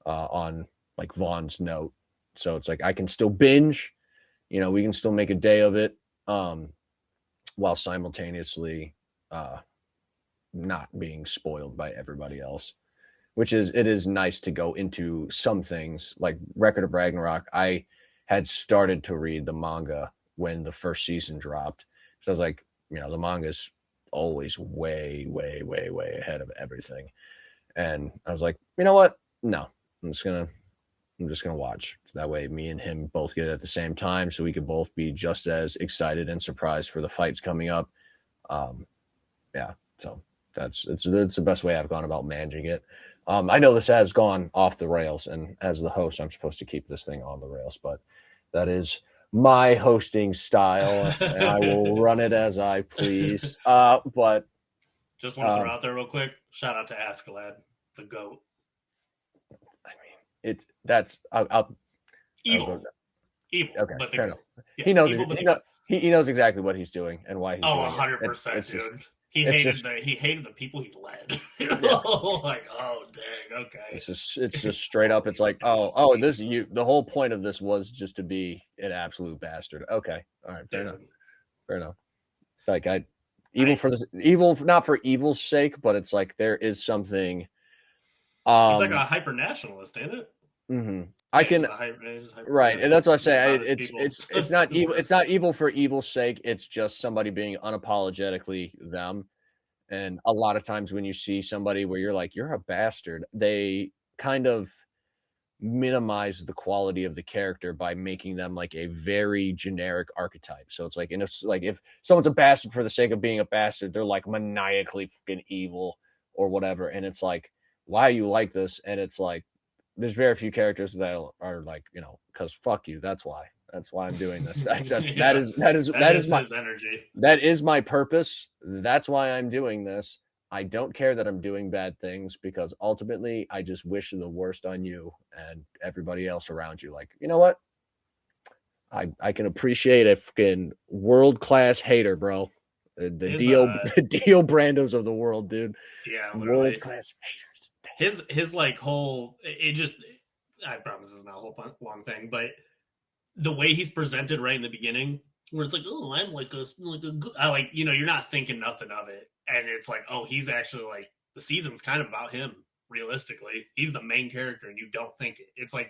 on like Vaughn's note. So it's like I can still binge, we can still make a day of it, while simultaneously not being spoiled by everybody else. It is nice to go into some things like Record of Ragnarok. I had started to read the manga when the first season dropped. So I was like, the manga's always way, way, way, way ahead of everything. And I was like, you know what? No, I'm just gonna watch. That way me and him both get it at the same time, so we could both be just as excited and surprised for the fights coming up. Yeah, so it's the best way I've gone about managing it. I know this has gone off the rails, and as the host, I'm supposed to keep this thing on the rails, but that is my hosting style, and I will run it as I please. But just want to throw out there real quick. Shout out to Askeladd, the GOAT. I mean, I'll evil. Okay, but fair enough. Yeah, he knows exactly what he's doing and why he's doing 100%, dude. He hated the people he led. Like, oh dang, okay. It's just straight up. It's like, the whole point of this was just to be an absolute bastard. Okay, all right, fair enough. Like evil, not for evil's sake, but it's like there is something. He's like a hyper nationalist, ain't it? Mm-hmm. Right, and that's what I say. It's not evil. It's not evil for evil's sake. It's just somebody being unapologetically them. And a lot of times when you see somebody where you're like, you're a bastard, they kind of minimize the quality of the character by making them like a very generic archetype. So it's like, and it's like if someone's a bastard for the sake of being a bastard, they're like maniacally fucking evil or whatever. And it's like, why are you like this? And it's like, there's very few characters that are like, because fuck you. That's why I'm doing this. That is my energy. That is my purpose. That's why I'm doing this. I don't care that I'm doing bad things, because ultimately I just wish the worst on you and everybody else around you. Like, you know what? I can appreciate a fucking world-class hater, bro. The Dio Brandos of the world, dude. Yeah, literally. World-class haters. His like whole, I promise this is not a whole long thing, but the way he's presented right in the beginning, where it's like, oh, I'm like a good, you're not thinking nothing of it, and it's like, oh, he's actually like, the season's kind of about him. Realistically, he's the main character, and you don't think it. It's like,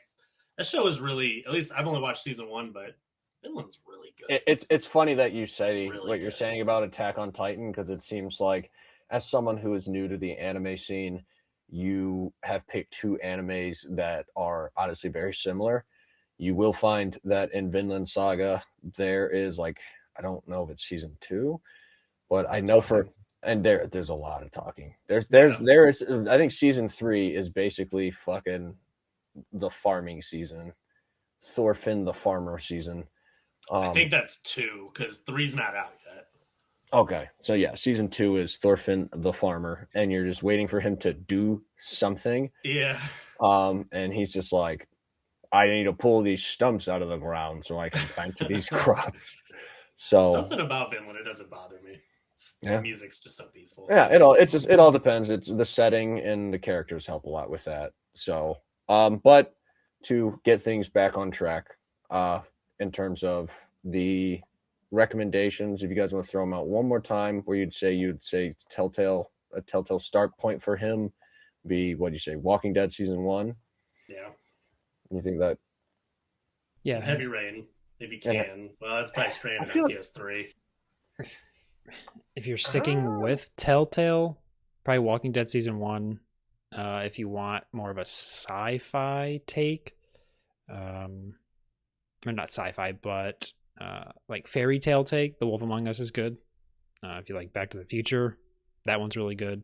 that show is really, at least I've only watched season 1, but that one's really good. It's funny that you say what you're saying about Attack on Titan, because it seems like, as someone who is new to the anime scene, you have picked two animes that are honestly very similar. You will find that in Vinland Saga, there is like, I don't know if it's season 2, but I know there's a lot of talking. There is, I think season 3 is basically fucking the farming season. Thorfinn the farmer season. I think that's 2, because 3's not out yet. Okay, so yeah, season 2 is Thorfinn the farmer, and you're just waiting for him to do something. Yeah. And he's just like, I need to pull these stumps out of the ground so I can plant these crops. So something about Vinland, it doesn't bother me. The music's just so peaceful. Yeah, it all depends. It's the setting and the characters help a lot with that. So, but to get things back on track, in terms of the recommendations, if you guys want to throw them out one more time, where you'd say Telltale, a Telltale start point for him be, what do you say, Walking Dead season 1? Yeah. You think that? Yeah. Heavy Rain, if you can. Well, that's probably stranded on PS3. If you're sticking with Telltale, probably Walking Dead season 1. If you want more of a sci-fi take, or not sci-fi, but like fairy tale take, The Wolf Among Us is good. If you like Back to the Future, that one's really good.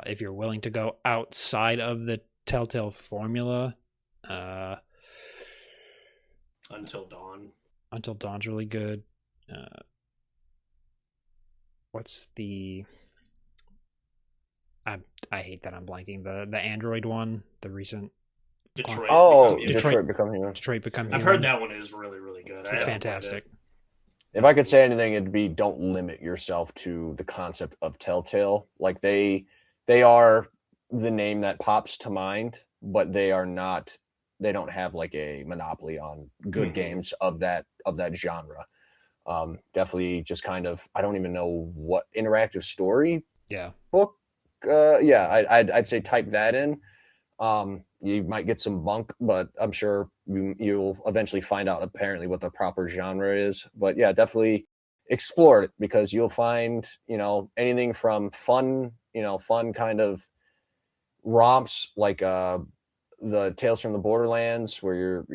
If you're willing to go outside of the Telltale formula. Until Dawn. Until Dawn's really good. What's the? I hate that I'm blanking. The Android one, the recent. Detroit. Detroit Become Human. Detroit Become Human. I've heard that one is really, really good. It's fantastic. If I could say anything, it'd be don't limit yourself to the concept of Telltale. Like they are the name that pops to mind, but they are not. They don't have like a monopoly on good games of that genre. Definitely just kind of, I don't even know what interactive story book. I'd say type that in. You might get some bunk, but I'm sure you'll eventually find out apparently what the proper genre is. But yeah, definitely explore it, because you'll find, anything from fun kind of romps like the Tales from the Borderlands, where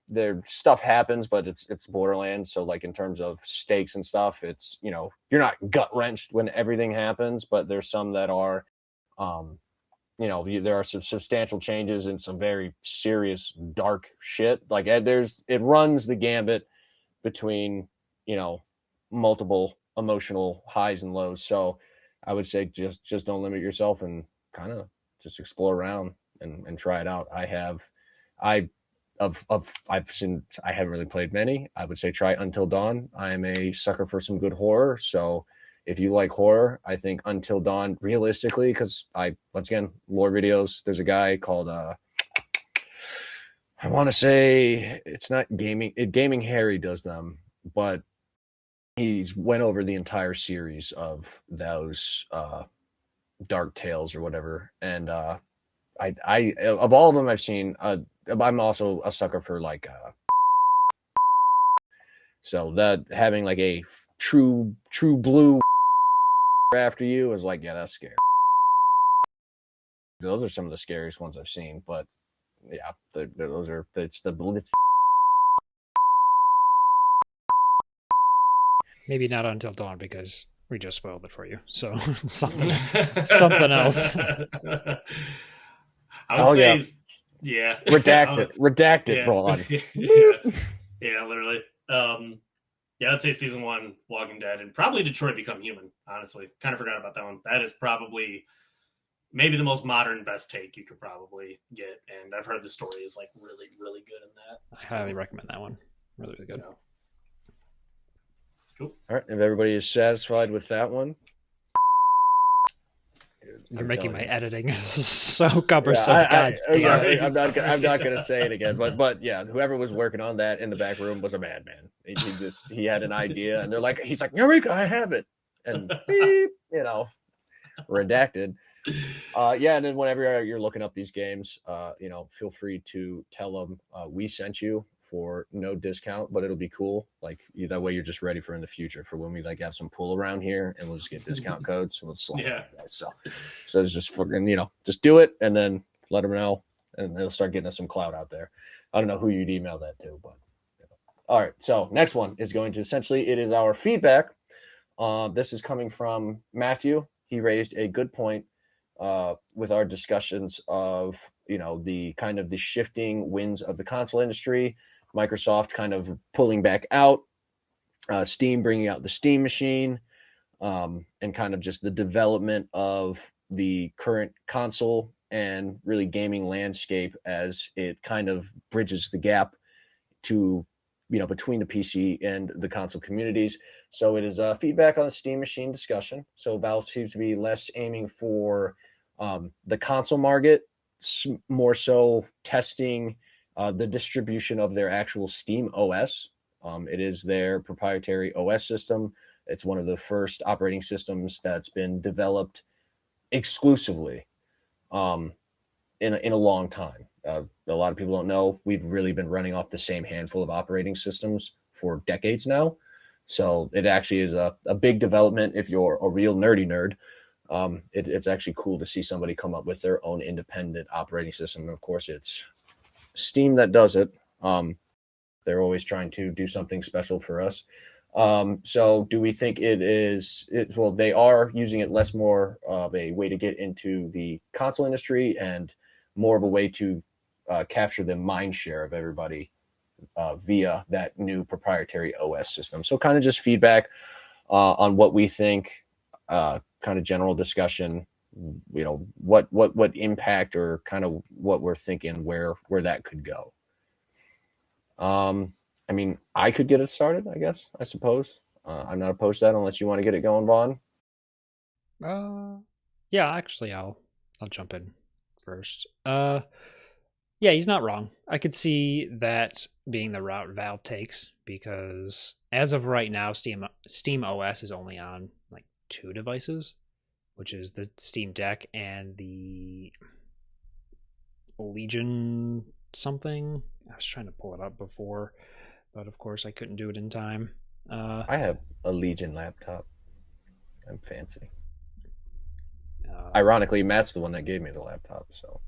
there stuff happens, but it's Borderlands. So like in terms of stakes and stuff, it's, you're not gut wrenched when everything happens, but there's some that are, there are some substantial changes and some very serious dark shit. Like it runs the gambit between, multiple emotional highs and lows. So I would say just don't limit yourself and kind of just explore around and try it out. I haven't really played many. I would say try Until Dawn. I am a sucker for some good horror. So if you like horror, I think Until Dawn, realistically, because once again, lore videos, there's a guy called, I want to say it's not Gaming Harry does them, but he's went over the entire series of those Dark Tales or whatever. And I of all of them I've seen, I'm also a sucker for like so that having like a true blue after you is like, yeah, that's scary. Those are some of the scariest ones I've seen, but yeah, it's maybe not Until Dawn, because we just spoiled it for you. So something else. I would say, yeah. Redacted, Ron. Yeah, literally. Yeah, I'd say season 1, Walking Dead, and probably Detroit Become Human. Honestly, kind of forgot about that one. That is probably maybe the most modern, best take you could probably get. And I've heard the story is like really, really good in that. I highly recommend that one. Really, really good. Cool. All right, if everybody is satisfied with that one. You're making my editing so cumbersome. I'm not going to say it again, but yeah, whoever was working on that in the back room was a madman. He had an idea, and he's like, Eureka, I have it, and beep, redacted. And then whenever you're looking up these games, feel free to tell them we sent you for no discount, but it'll be cool. Like that way you're just ready for in the future for when we like have some pool around here and we'll just get discount codes and we'll slide you guys. So it's just fucking, just do it and then let them know and they'll start getting us some clout out there. I don't know who you'd email that to, but all right. So next one is going to essentially, it is our feedback. This is coming from Matthew. He raised a good point with our discussions of, the kind of the shifting winds of the console industry, Microsoft kind of pulling back out, Steam bringing out the Steam machine, and kind of just the development of the current console and really gaming landscape as it kind of bridges the gap to, between the PC and the console communities. So it is feedback on the Steam machine discussion. So Valve seems to be less aiming for the console market, more so testing the distribution of their actual Steam OS. It is their proprietary OS system. It's one of the first operating systems that's been developed exclusively in a long time. A lot of people don't know we've really been running off the same handful of operating systems for decades now. So it actually is a big development if you're a real nerdy nerd. It's actually cool to see somebody come up with their own independent operating system. And of course, it's Steam that does it. They're always trying to do something special for us. So do we think well, they are using it less more of a way to get into the console industry and more of a way to capture the mind share of everybody via that new proprietary OS system. So kind of just feedback on what we think, kind of general discussion, what impact or kind of what we're thinking where that could go. I mean, I could get it started, I suppose. I'm not opposed to that unless you want to get it going, Vaughn. Yeah, actually, I'll jump in first. Yeah, he's not wrong. I could see that being the route Valve takes, because as of right now, Steam OS is only on like 2 devices, which is the Steam Deck and the Legion something. I was trying to pull it up before, but of course I couldn't do it in time. I have a Legion laptop. I'm fancy. Ironically, Matt's the one that gave me the laptop, so.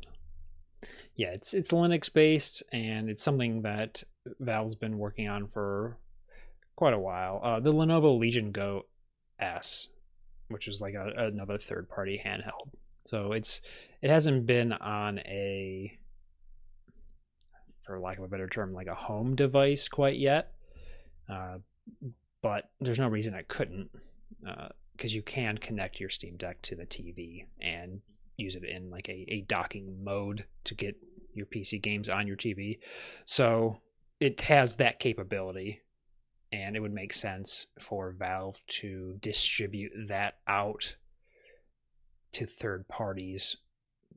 Yeah, it's Linux based, and it's something that Valve's been working on for quite a while. The Lenovo Legion Go S, which is like another third-party handheld. So it hasn't been on a, for lack of a better term, like a home device quite yet. But there's no reason it couldn't, because you can connect your Steam Deck to the TV and use it in like a docking mode to get your PC games on your TV. So it has that capability, and it would make sense for Valve to distribute that out to third parties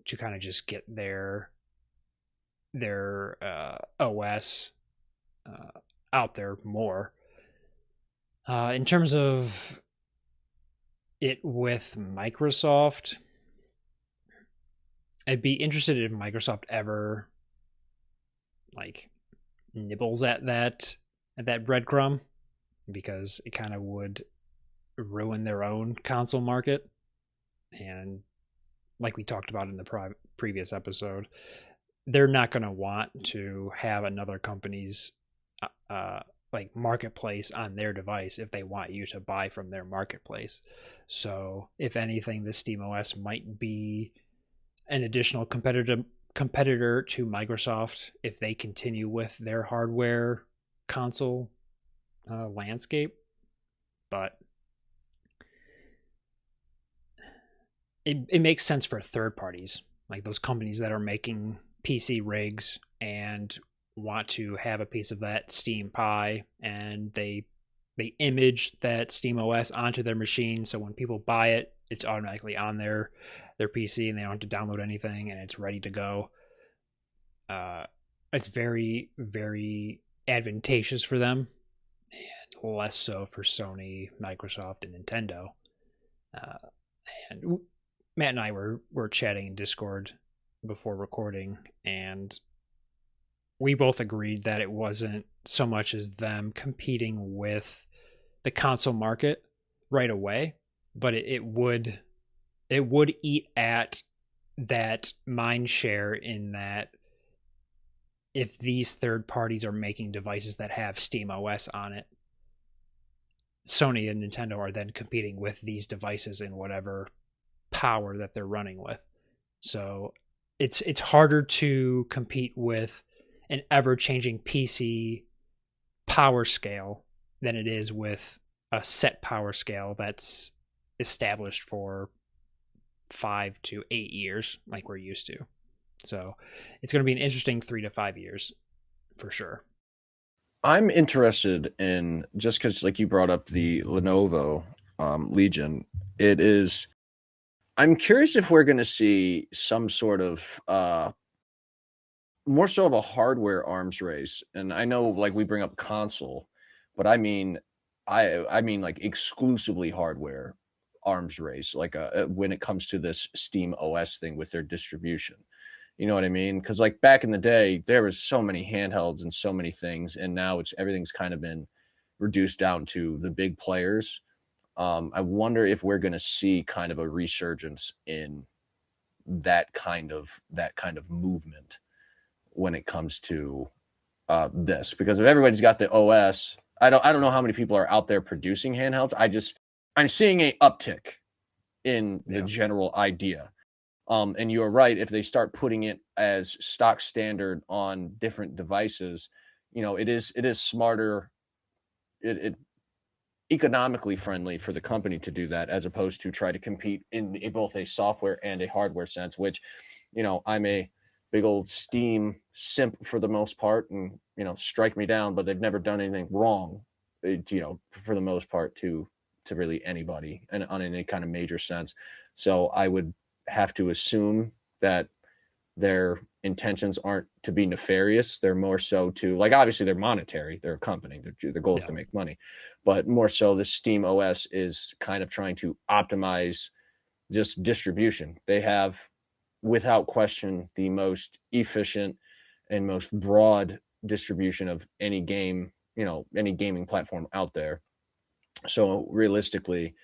to kind of just get their OS out there more. In terms of it with Microsoft, I'd be interested if Microsoft ever like nibbles at that breadcrumb, because it kind of would ruin their own console market. And like we talked about in the previous episode, they're not going to want to have another company's like marketplace on their device if they want you to buy from their marketplace. So if anything, the SteamOS might be an additional competitor to Microsoft if they continue with their hardware console landscape. But it makes sense for third parties, like those companies that are making PC rigs and want to have a piece of that Steam pie, and they image that SteamOS onto their machine, so when people buy it, it's automatically on their PC, and they don't have to download anything, and it's ready to go. It's very, very advantageous for them, and less so for Sony, Microsoft, and Nintendo. And Matt and I were chatting in Discord before recording, and we both agreed that it wasn't so much as them competing with the console market right away, but it would eat at that mind share, in that if these third parties are making devices that have SteamOS on it, Sony and Nintendo are then competing with these devices in whatever power that they're running with. So it's harder to compete with an ever-changing PC power scale than it is with a set power scale that's established for 5 to 8 years like we're used to. So it's going to be an interesting 3 to 5 years for sure. I'm interested in, just because like you brought up the Lenovo Legion, I'm curious if we're going to see some sort of more so of a hardware arms race. And I know like we bring up console, but I mean like exclusively hardware arms race, like when it comes to this Steam OS thing with their distribution. You know what I mean? Because like back in the day, there was so many handhelds and so many things, and now everything's kind of been reduced down to the big players. I wonder if we're going to see kind of a resurgence in that kind of movement when it comes to this, because if everybody's got the OS, I don't know how many people are out there producing handhelds. I'm seeing a uptick in the general idea. And you're right, if they start putting it as stock standard on different devices, it is smarter, it economically friendly for the company to do that, as opposed to try to compete in both a software and a hardware sense, which, I'm a big old Steam simp for the most part, and, strike me down, but they've never done anything wrong, for the most part, to really anybody, and on any kind of major sense. So I would have to assume that their intentions aren't to be nefarious. They're more so to, like, obviously they're monetary. They're a company. Their goal is to make money, but more so the Steam OS is kind of trying to optimize just distribution. They have, without question, the most efficient and most broad distribution of any game, any gaming platform out there. So realistically,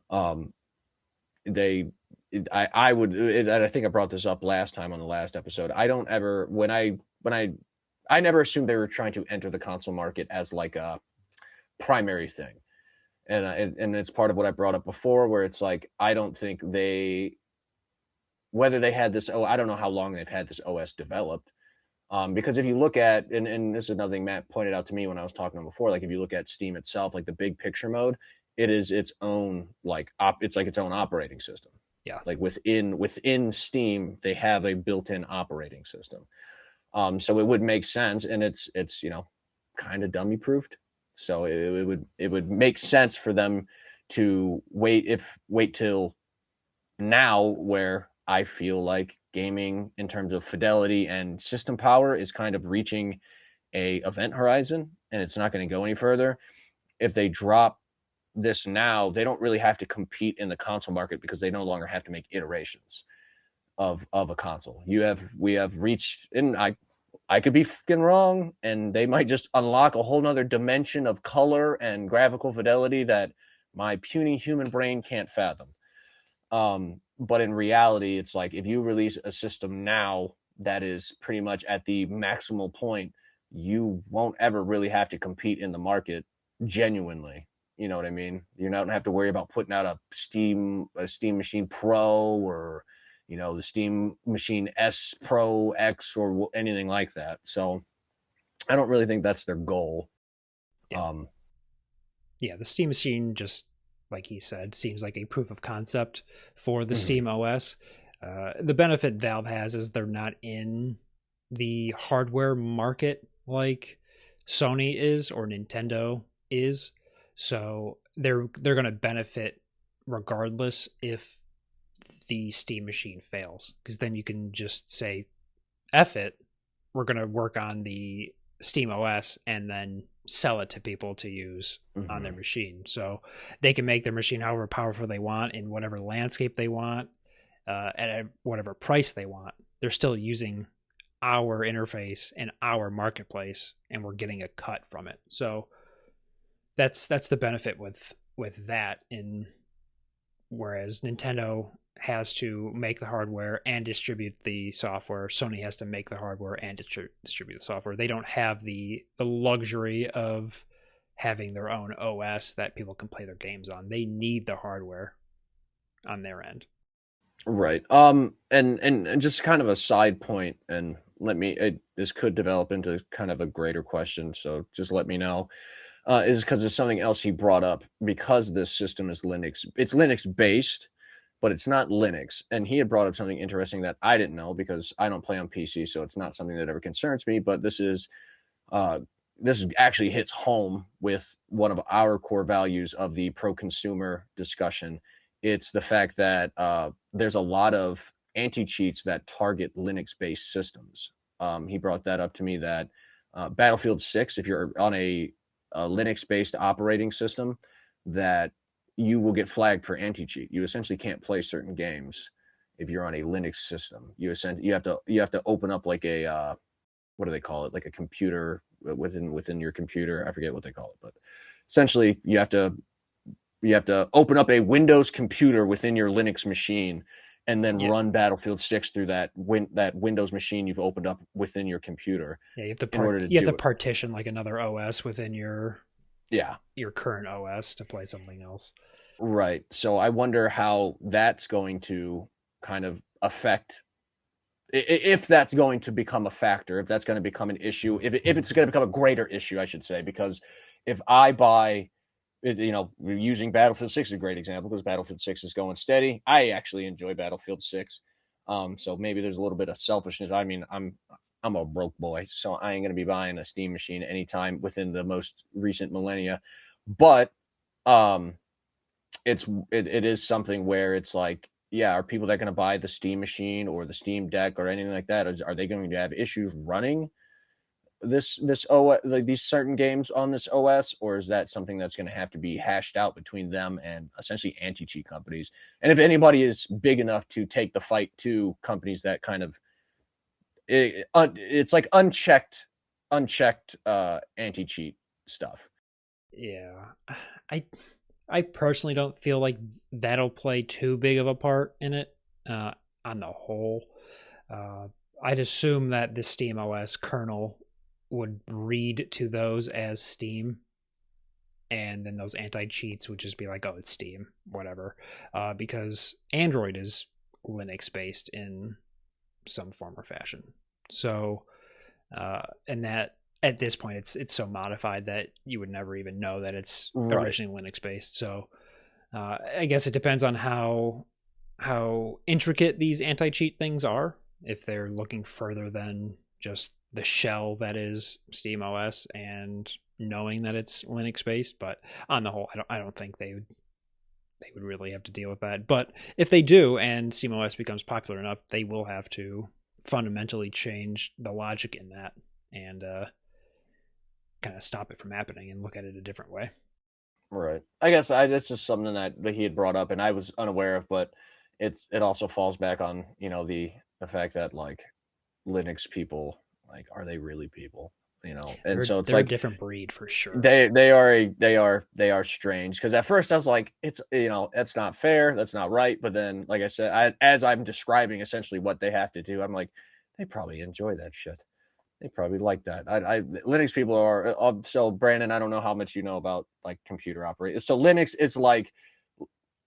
I would, and I think I brought this up last time on the last episode. I don't ever, when I never assumed they were trying to enter the console market as like a primary thing. And it's part of what I brought up before, where it's like, I don't think whether they had this, I don't know how long they've had this OS developed. Because if you look at, and this is another thing Matt pointed out to me when I was talking to him before, like if you look at Steam itself, like the big picture mode, it is its own, like, it's like its own operating system. Yeah. Like within Steam, they have a built-in operating system. So it would make sense, and it's kind of dummy proofed. So it would make sense for them to wait till now, where I feel like gaming in terms of fidelity and system power is kind of reaching a event horizon, and it's not going to go any further. If they drop this now, they don't really have to compete in the console market, because they no longer have to make iterations of a console. We have reached, and I could be fucking wrong, and they might just unlock a whole nother dimension of color and graphical fidelity that my puny human brain can't fathom. But in reality, it's like, if you release a system now that is pretty much at the maximal point, you won't ever really have to compete in the market genuinely. You know what I mean? You don't have to worry about putting out a Steam Machine Pro, or, the Steam Machine S Pro X, or anything like that. So I don't really think that's their goal. Yeah, the Steam Machine, just like he said, seems like a proof of concept for the Steam OS. The benefit Valve has is they're not in the hardware market like Sony is or Nintendo is. So they're going to benefit regardless if the Steam Machine fails, because then you can just say, F it, we're going to work on the Steam OS and then sell it to people to use on their machine. So they can make their machine however powerful they want, in whatever landscape they want, at whatever price they want. They're still using our interface and our marketplace, and we're getting a cut from it. So that's the benefit with that. In whereas Nintendo has to make the hardware and distribute the software, Sony has to make the hardware and distribute the software. They don't have the luxury of having their own OS that people can play their games on. They need the hardware on their end. Right. And just kind of a side point, and this could develop into kind of a greater question, so just let me know. Is because there's something else he brought up, because this system is Linux. It's Linux based, but it's not Linux. And he had brought up something interesting that I didn't know, because I don't play on PC, so it's not something that ever concerns me. But this actually hits home with one of our core values of the pro-consumer discussion. It's the fact that there's a lot of anti-cheats that target Linux-based systems. He brought that up to me, that Battlefield 6, if you're on a Linux-based operating system, that you will get flagged for anti-cheat. You essentially can't play certain games if you're on a Linux system. You have to open up like a what do they call it? Like a computer within your computer. I forget what they call it, but essentially you have to open up a Windows computer within your Linux machine, and then run Battlefield 6 through that Windows machine you've opened up within your computer. Yeah, you have to partition like another OS within your current OS to play something else. Right. So I wonder how that's going to kind of affect, if that's going to become a factor, if that's going to become an issue, if it's going to become a greater issue, I should say, because if I buy, using Battlefield 6 is a great example because Battlefield 6 is going steady. I actually enjoy Battlefield 6. So maybe there's a little bit of selfishness. I mean, I'm a broke boy, so I ain't going to be buying a Steam machine anytime within the most recent millennia. But it is something where it's like, yeah, are people that going to buy the Steam machine or the Steam Deck or anything like that? Are they going to have issues running this OS, like these certain games on this OS, or is that something that's going to have to be hashed out between them and essentially anti-cheat companies? And if anybody is big enough to take the fight to companies that kind of it's like unchecked anti-cheat stuff. Yeah, I personally don't feel like that'll play too big of a part in it. On the whole, I'd assume that the Steam OS kernel would read to those as Steam, and then those anti-cheats would just be like, oh, it's Steam, whatever, because Android is Linux based in some form or fashion. So and that at this point it's so modified that you would never even know that it's originally Linux based. So I guess it depends on how intricate these anti-cheat things are, if they're looking further than just the shell that is Steam OS and knowing that it's Linux based. But on the whole, I don't think they would really have to deal with that. But if they do and Steam OS becomes popular enough, they will have to fundamentally change the logic in that and kind of stop it from happening and look at it a different way. Right. I guess that's just something that he had brought up and I was unaware of, but it also falls back on, the fact that like Linux people, like, are they really people? And so it's they're like a different breed for sure. They are strange, because at first I was like, it's that's not fair, that's not right. But then, like I said, as I'm describing essentially what they have to do, I'm like, they probably enjoy that shit. They probably like that. Linux people are so Brandon. I don't know how much you know about like computer operators. So Linux is like,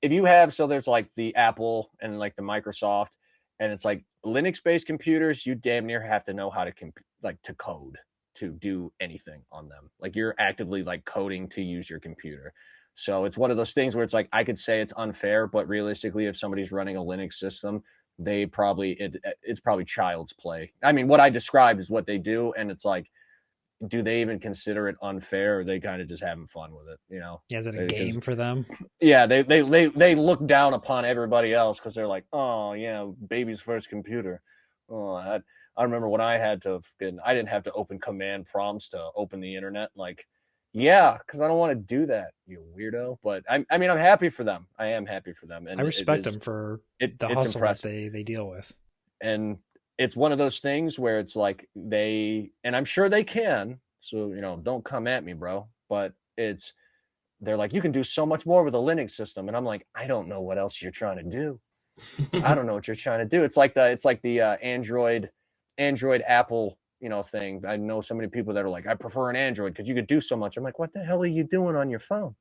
if you have, so there's like the Apple and like the Microsoft, and it's like Linux based computers. You damn near have to know how to to code to do anything on them. Like you're actively like coding to use your computer. So it's one of those things where it's like, I could say it's unfair, but realistically, if somebody's running a Linux system, they probably, it's probably child's play. I mean, what I described is what they do. And it's like, do they even consider it unfair, or are they kind of just having fun with it? Yeah, is it a game for them? Yeah, they look down upon everybody else because they're like, oh yeah, baby's first computer. Oh, I remember when I didn't have to open command prompts to open the internet. Like, yeah, because I don't want to do that, you weirdo. But I mean, I'm happy for them. I am happy for them. And I respect them for the hustle impressive that they deal with. And it's one of those things where it's like and I'm sure they can. So, don't come at me, bro. But they're like, you can do so much more with a Linux system. And I'm like, I don't know what else you're trying to do. I don't know what you're trying to do. It's like the Android Apple, thing. I know so many people that are like, I prefer an Android because you could do so much. I'm like, what the hell are you doing on your phone?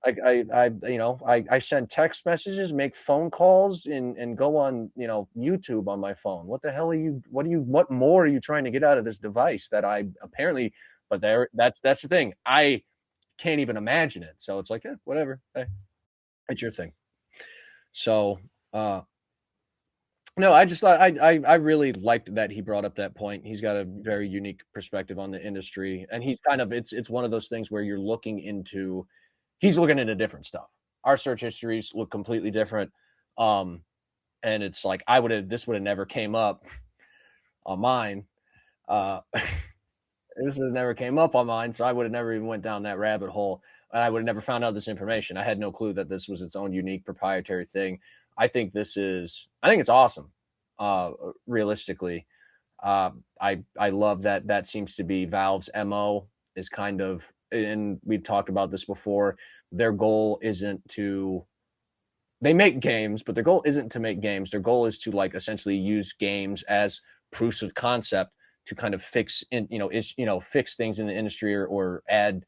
Like I send text messages, make phone calls, and go on, YouTube on my phone. What the hell what more are you trying to get out of this device that I apparently, but that's the thing. I can't even imagine it. So it's like, yeah, whatever. Hey, it's your thing. So, no, I just thought I really liked that he brought up that point. He's got a very unique perspective on the industry, and he's kind of, it's one of those things where he's looking into different stuff. Our search histories look completely different. And it's like, this would have never came up on mine. This would have never came up on mine. So I would have never even went down that rabbit hole. And I would have never found out this information. I had no clue that this was its own unique proprietary thing. I think it's awesome. Realistically, I love that seems to be Valve's MO, is kind of, and we've talked about this before, their goal isn't to, they make games, but their goal isn't to make games. Their goal is to like essentially use games as proofs of concept to kind of fix things in the industry, or add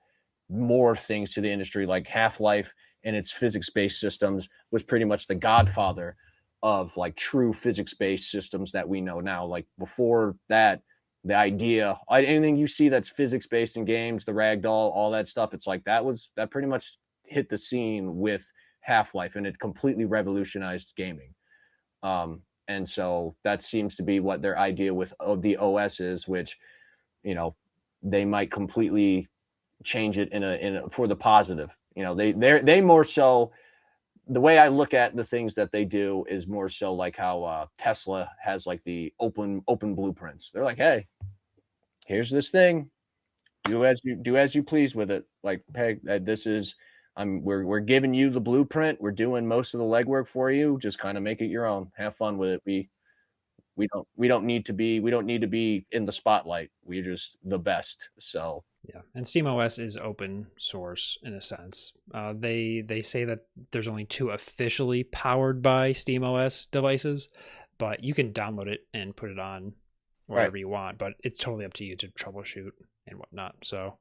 more things to the industry. Like Half-Life and its physics-based systems was pretty much the godfather of like true physics-based systems that we know now. Like before that, the idea, anything you see that's physics-based in games, the ragdoll, all that stuff, it's like that pretty much hit the scene with Half-Life, and it completely revolutionized gaming. And so that seems to be what their idea of the OS is, which, they might completely change it in a for the positive. They more so, the way I look at the things that they do is more so like how Tesla has like the open blueprints. They're like, hey, here's this thing, do as you please with it. Like, hey, this is, we're giving you the blueprint. We're doing most of the legwork for you. Just kind of make it your own. Have fun with it. We don't need to be in the spotlight. We're just the best. So yeah, and SteamOS is open source in a sense. They say that there's only 2 officially powered by SteamOS devices, but you can download it and put it on wherever you want. But it's totally up to you to troubleshoot and whatnot. So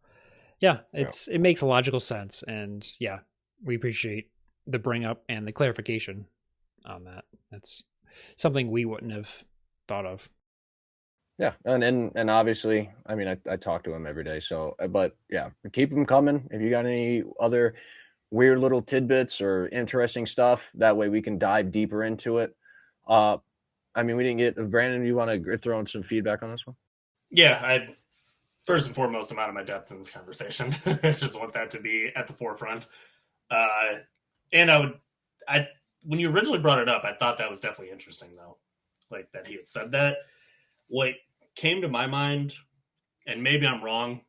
yeah, it makes a logical sense, and yeah, we appreciate the bring up and the clarification on that. That's something we wouldn't have thought of. Yeah, and obviously, I mean, I talk to him every day. So, but yeah, keep them coming. If you got any other weird little tidbits or interesting stuff, that way we can dive deeper into it. I mean, we didn't get Brandon. Do you want to throw in some feedback on this one? Yeah, first and foremost, I'm out of my depth in this conversation. I just want that to be at the forefront. And when you originally brought it up, I thought that was definitely interesting, though, like that he had said that. What came to my mind, and maybe I'm wrong,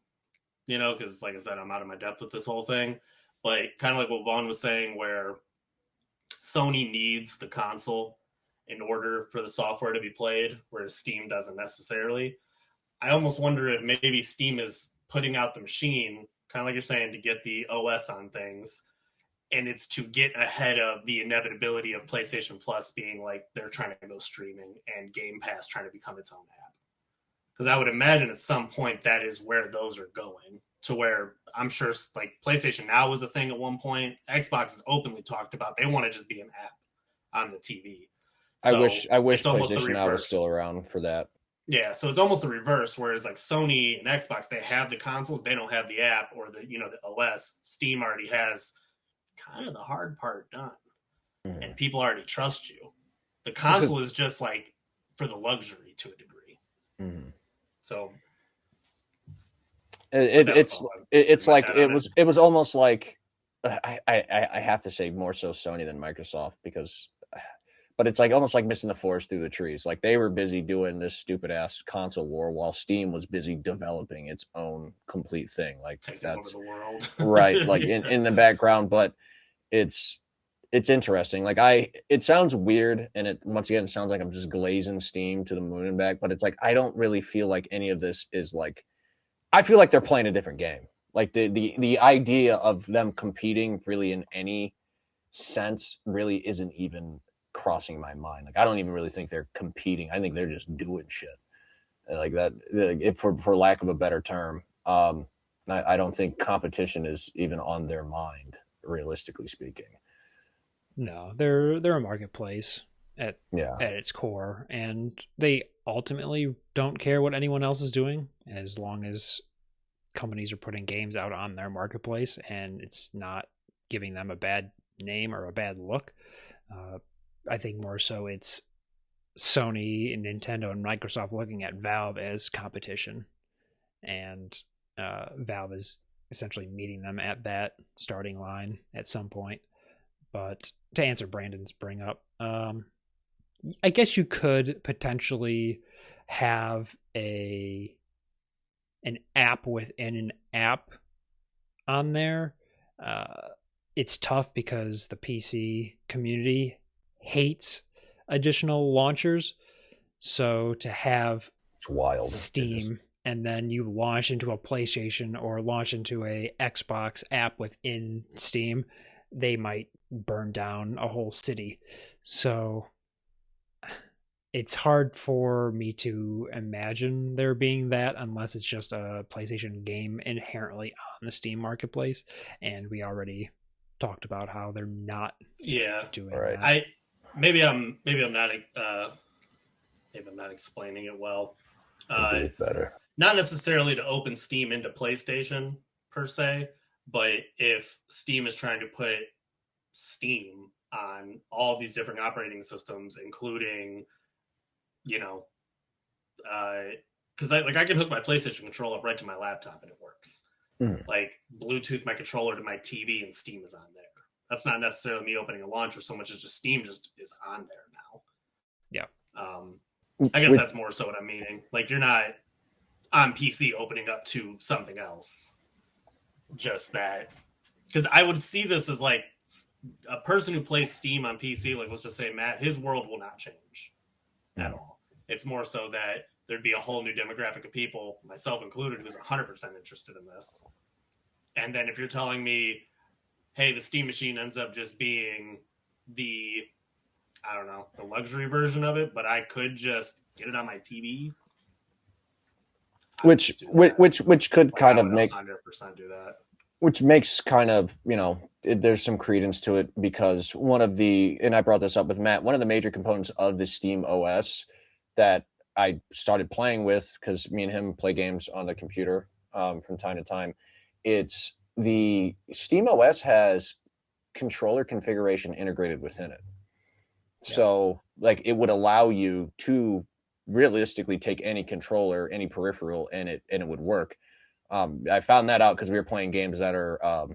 because like I said, I'm out of my depth with this whole thing, but kind of like what Vaughn was saying, where Sony needs the console in order for the software to be played, whereas Steam doesn't necessarily. I almost wonder if maybe Steam is putting out the machine, kind of like you're saying, to get the OS on things, and it's to get ahead of the inevitability of PlayStation Plus being like they're trying to go streaming and Game Pass trying to become its own app. Because I would imagine at some point that is where those are going, to where I'm sure like PlayStation Now was a thing at one point. Xbox has openly talked about they want to just be an app on the TV. So I wish it's almost PlayStation Now was still around for that. Yeah, so it's almost the reverse, whereas like Sony and Xbox, they have the consoles, they don't have the app or the the OS. Steam already has kind of the hard part done, and people already trust you. The console is just like for the luxury to a degree. So it's like it was almost like I have to say more so Sony than Microsoft, because. But it's like almost like missing the forest through the trees. Like they were busy doing this stupid ass console war while Steam was busy developing its own complete thing. Like taking over the world, right? Like in the background, but it's interesting. Like it sounds weird, and it once again sounds like I'm just glazing Steam to the moon and back. But it's like I don't really feel like any of this is like. I feel like they're playing a different game. Like the idea of them competing really in any sense really isn't even crossing my mind. Like I don't even really think they're competing. I think they're just doing shit like that. If for lack of a better term, I don't think competition is even on their mind, realistically speaking. No, they're a marketplace at its core, and they ultimately don't care what anyone else is doing as long as companies are putting games out on their marketplace and it's not giving them a bad name or a bad look. I think more so it's Sony and Nintendo and Microsoft looking at Valve as competition, and Valve is essentially meeting them at that starting line at some point. But to answer Brandon's bring up, I guess you could potentially have an app within an app on there. It's tough because the PC community hates additional launchers. So to have it's wild Steam and then you launch into a PlayStation or launch into a Xbox app within Steam, they might burn down a whole city. So it's hard for me to imagine there being that unless it's just a PlayStation game inherently on the Steam marketplace. And we already talked about how they're not doing right. that. maybe I'm not maybe I'm not explaining it well. Better. Not necessarily to open Steam into PlayStation per se, but if Steam is trying to put Steam on all these different operating systems, including, you know, because I can hook my PlayStation controller up right to my laptop and it works. Like Bluetooth my controller to my TV and Steam is on there. That's not necessarily me opening a launcher so much as just Steam just is on there now. Yeah. I guess that's more so what I'm meaning. Like you're not on PC opening up to something else. Just that. Because I would see this as like a person who plays Steam on PC, like let's just say Matt, his world will not change at all. It's more so that there'd be a whole new demographic of people, myself included, who's 100% interested in this. And then if you're telling me, hey, the Steam machine ends up just being the, I don't know, the luxury version of it, but I could just get it on my TV. Which could kind of make 100% do that. Which makes kind of, there's some credence to it because and I brought this up with Matt, one of the major components of the Steam OS that I started playing with, because me and him play games on the computer from time to time, it's the Steam OS has controller configuration integrated within it. Yeah. So like it would allow you to realistically take any controller, any peripheral, and it would work. I found that out because we were playing games that are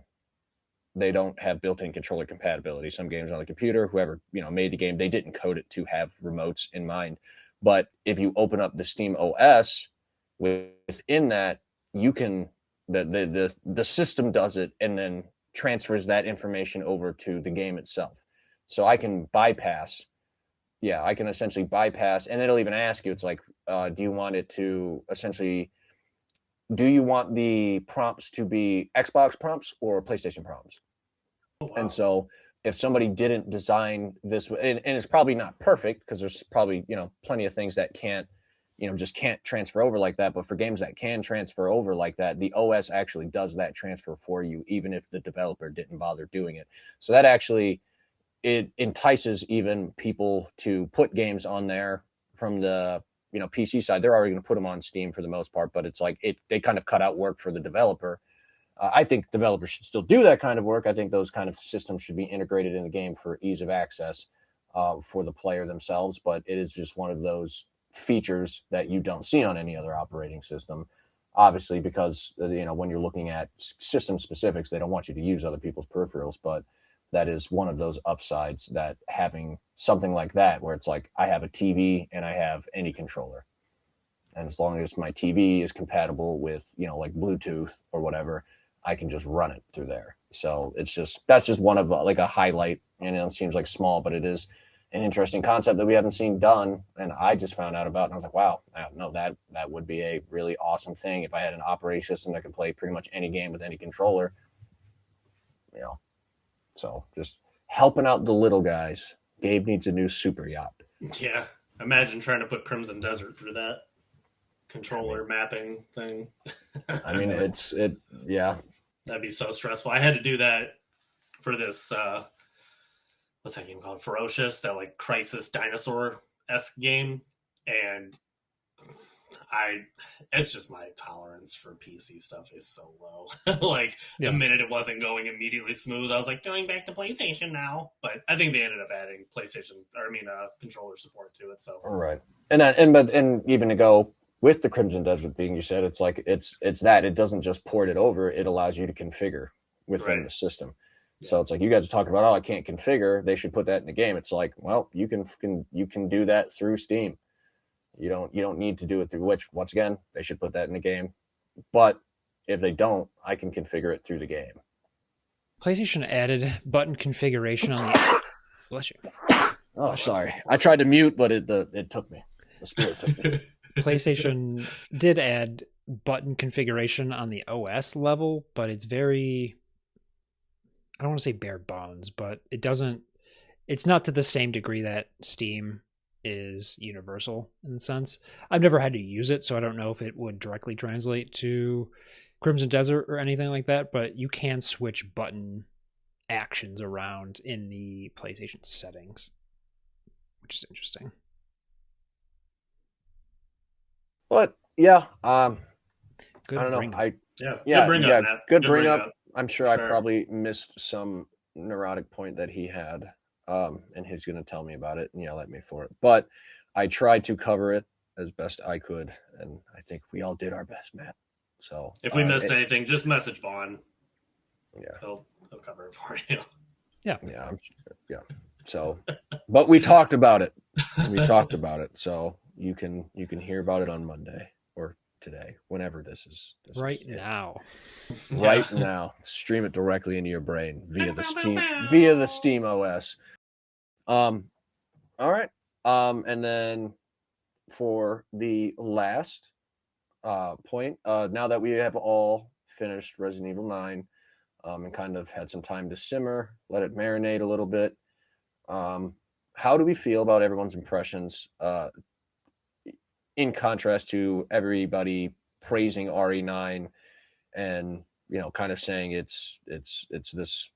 they don't have built-in controller compatibility. Some games on the computer, whoever made the game, they didn't code it to have remotes in mind. But if you open up the Steam OS within that, you can the system does it and then transfers that information over to the game itself. So I can bypass. Yeah, I can essentially bypass, and it'll even ask you. It's like, do you want it to essentially? Do you want the prompts to be Xbox prompts or PlayStation prompts? Oh, wow. And so if somebody didn't design this, and it's probably not perfect because there's probably, plenty of things that can't, just can't transfer over like that. But for games that can transfer over like that, the OS actually does that transfer for you, even if the developer didn't bother doing it. So that actually, it entices even people to put games on there from the PC side. They're already going to put them on Steam for the most part, but it's like they kind of cut out work for the developer. I think developers should still do that kind of work. I think those kind of systems should be integrated in the game for ease of access for the player themselves. But it is just one of those features that you don't see on any other operating system, obviously, because when you're looking at system specifics, they don't want you to use other people's peripherals, but that is one of those upsides, that having something like that where it's like I have a TV and I have any controller, and as long as my TV is compatible with like Bluetooth or whatever, I can just run it through there. So that's just one of like a highlight, and it seems like small, but it is an interesting concept that we haven't seen done, and I just found out about, and I was like, wow, no, that would be a really awesome thing if I had an operating system that could play pretty much any game with any controller. So just helping out the little guys. Gabe needs a new super yacht. Yeah. Imagine trying to put Crimson Desert through that controller mapping thing. I mean, yeah. That'd be so stressful. I had to do that for this, what's that game called? Ferocious, that like Crisis Dinosaur-esque game. And it's just my tolerance for PC stuff is so low. The minute it wasn't going immediately smooth, I was like, going back to PlayStation now. But I think they ended up adding controller support to it. So right, and even to go with the Crimson Desert thing, you said it's like it's that it doesn't just port it over; it allows you to configure within the system. Yeah. So it's like you guys are talking about, I can't configure. They should put that in the game. It's like, well, you can do that through Steam. You don't need to do it through, which once again, they should put that in the game. But if they don't, I can configure it through the game. PlayStation added button configuration on the. Bless you. Oh, sorry. I tried to mute, but it took me. The spirit took me. PlayStation did add button configuration on the OS level, but it's very, I don't want to say bare bones, but it's not to the same degree that Steam is universal in the sense. I've never had to use it, so I don't know if it would directly translate to Crimson Desert or anything like that, but you can switch button actions around in the PlayStation settings. which is interesting. But yeah, Good I don't know. bring up. Good bring up, Matt. Good bring up. I'm sure I probably missed some neurotic point that he had, and he's going to tell me about it and yell at me for it. But I tried to cover it as best I could, and I think we all did our best, Matt. So if we missed anything, just message Vaughn. Yeah, he'll cover it for you. Yeah. So, but we talked about it. So you can hear about it on Monday or today, whenever this is now. Right now, stream it directly into your brain via the Steam OS. All right. And then for the last point, now that we have all finished Resident Evil 9, and kind of had some time to simmer, let it marinate a little bit. How do we feel about everyone's impressions in contrast to everybody praising RE9 and, kind of saying it's this,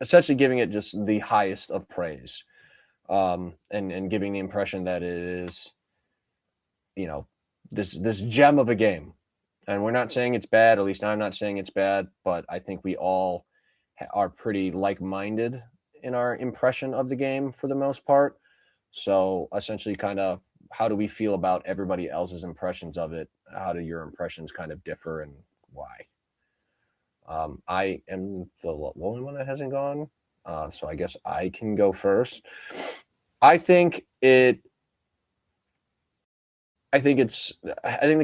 essentially giving it just the highest of praise, and giving the impression that it is, this gem of a game. And we're not saying it's bad, at least I'm not saying it's bad, but I think we all are pretty like-minded in our impression of the game for the most part. So essentially, kind of, how do we feel about everybody else's impressions of it? How do your impressions kind of differ, and why? I am the only one that hasn't gone, so I guess I can go first. I think the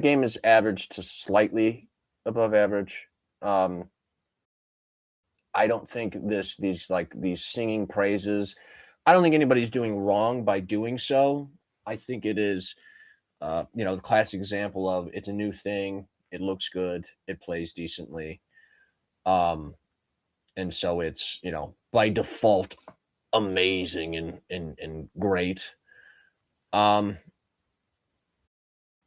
game is average to slightly above average. I don't think these singing praises, I don't think anybody's doing wrong by doing so. I think it is, the classic example of, it's a new thing, it looks good, it plays decently. And so it's, by default, amazing and great. I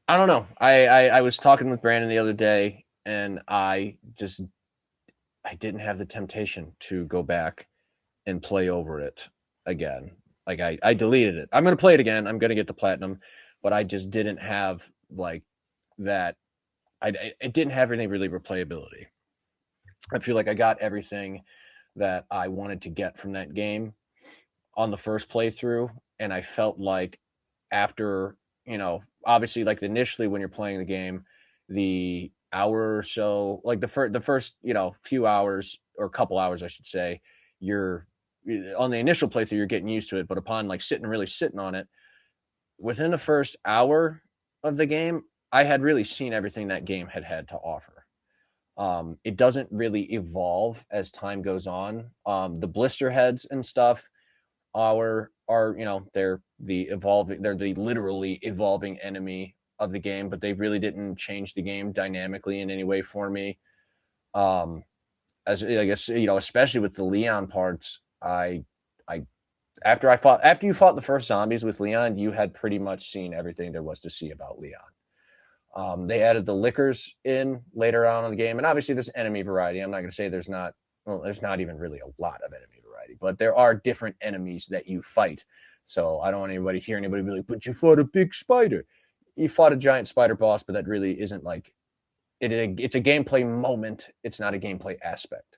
don't know. I was talking with Brandon the other day, and I didn't have the temptation to go back and play over it again. Like, I deleted it. I'm going to play it again. I'm going to get the platinum, but I just didn't have that. It didn't have any really replayability. I feel like I got everything that I wanted to get from that game on the first playthrough. And I felt like after, obviously, like, initially when you're playing the game, the hour or so, like the first, few hours, or couple hours, I should say, you're on the initial playthrough, you're getting used to it. But upon really sitting on it, within the first hour of the game, I had really seen everything that game had to offer. It doesn't really evolve as time goes on. The blister heads and stuff are they're the literally evolving enemy of the game, but they really didn't change the game dynamically in any way for me. As I guess, especially with the Leon parts, after you fought the first zombies with Leon, you had pretty much seen everything there was to see about Leon. They added the lickers in later on in the game, and obviously there's enemy variety. I'm not going to say there's not even really a lot of enemy variety, but there are different enemies that you fight. So I don't want anybody be like, but you fought a big spider. You fought a giant spider boss, but that really isn't it's a gameplay moment. It's not a gameplay aspect.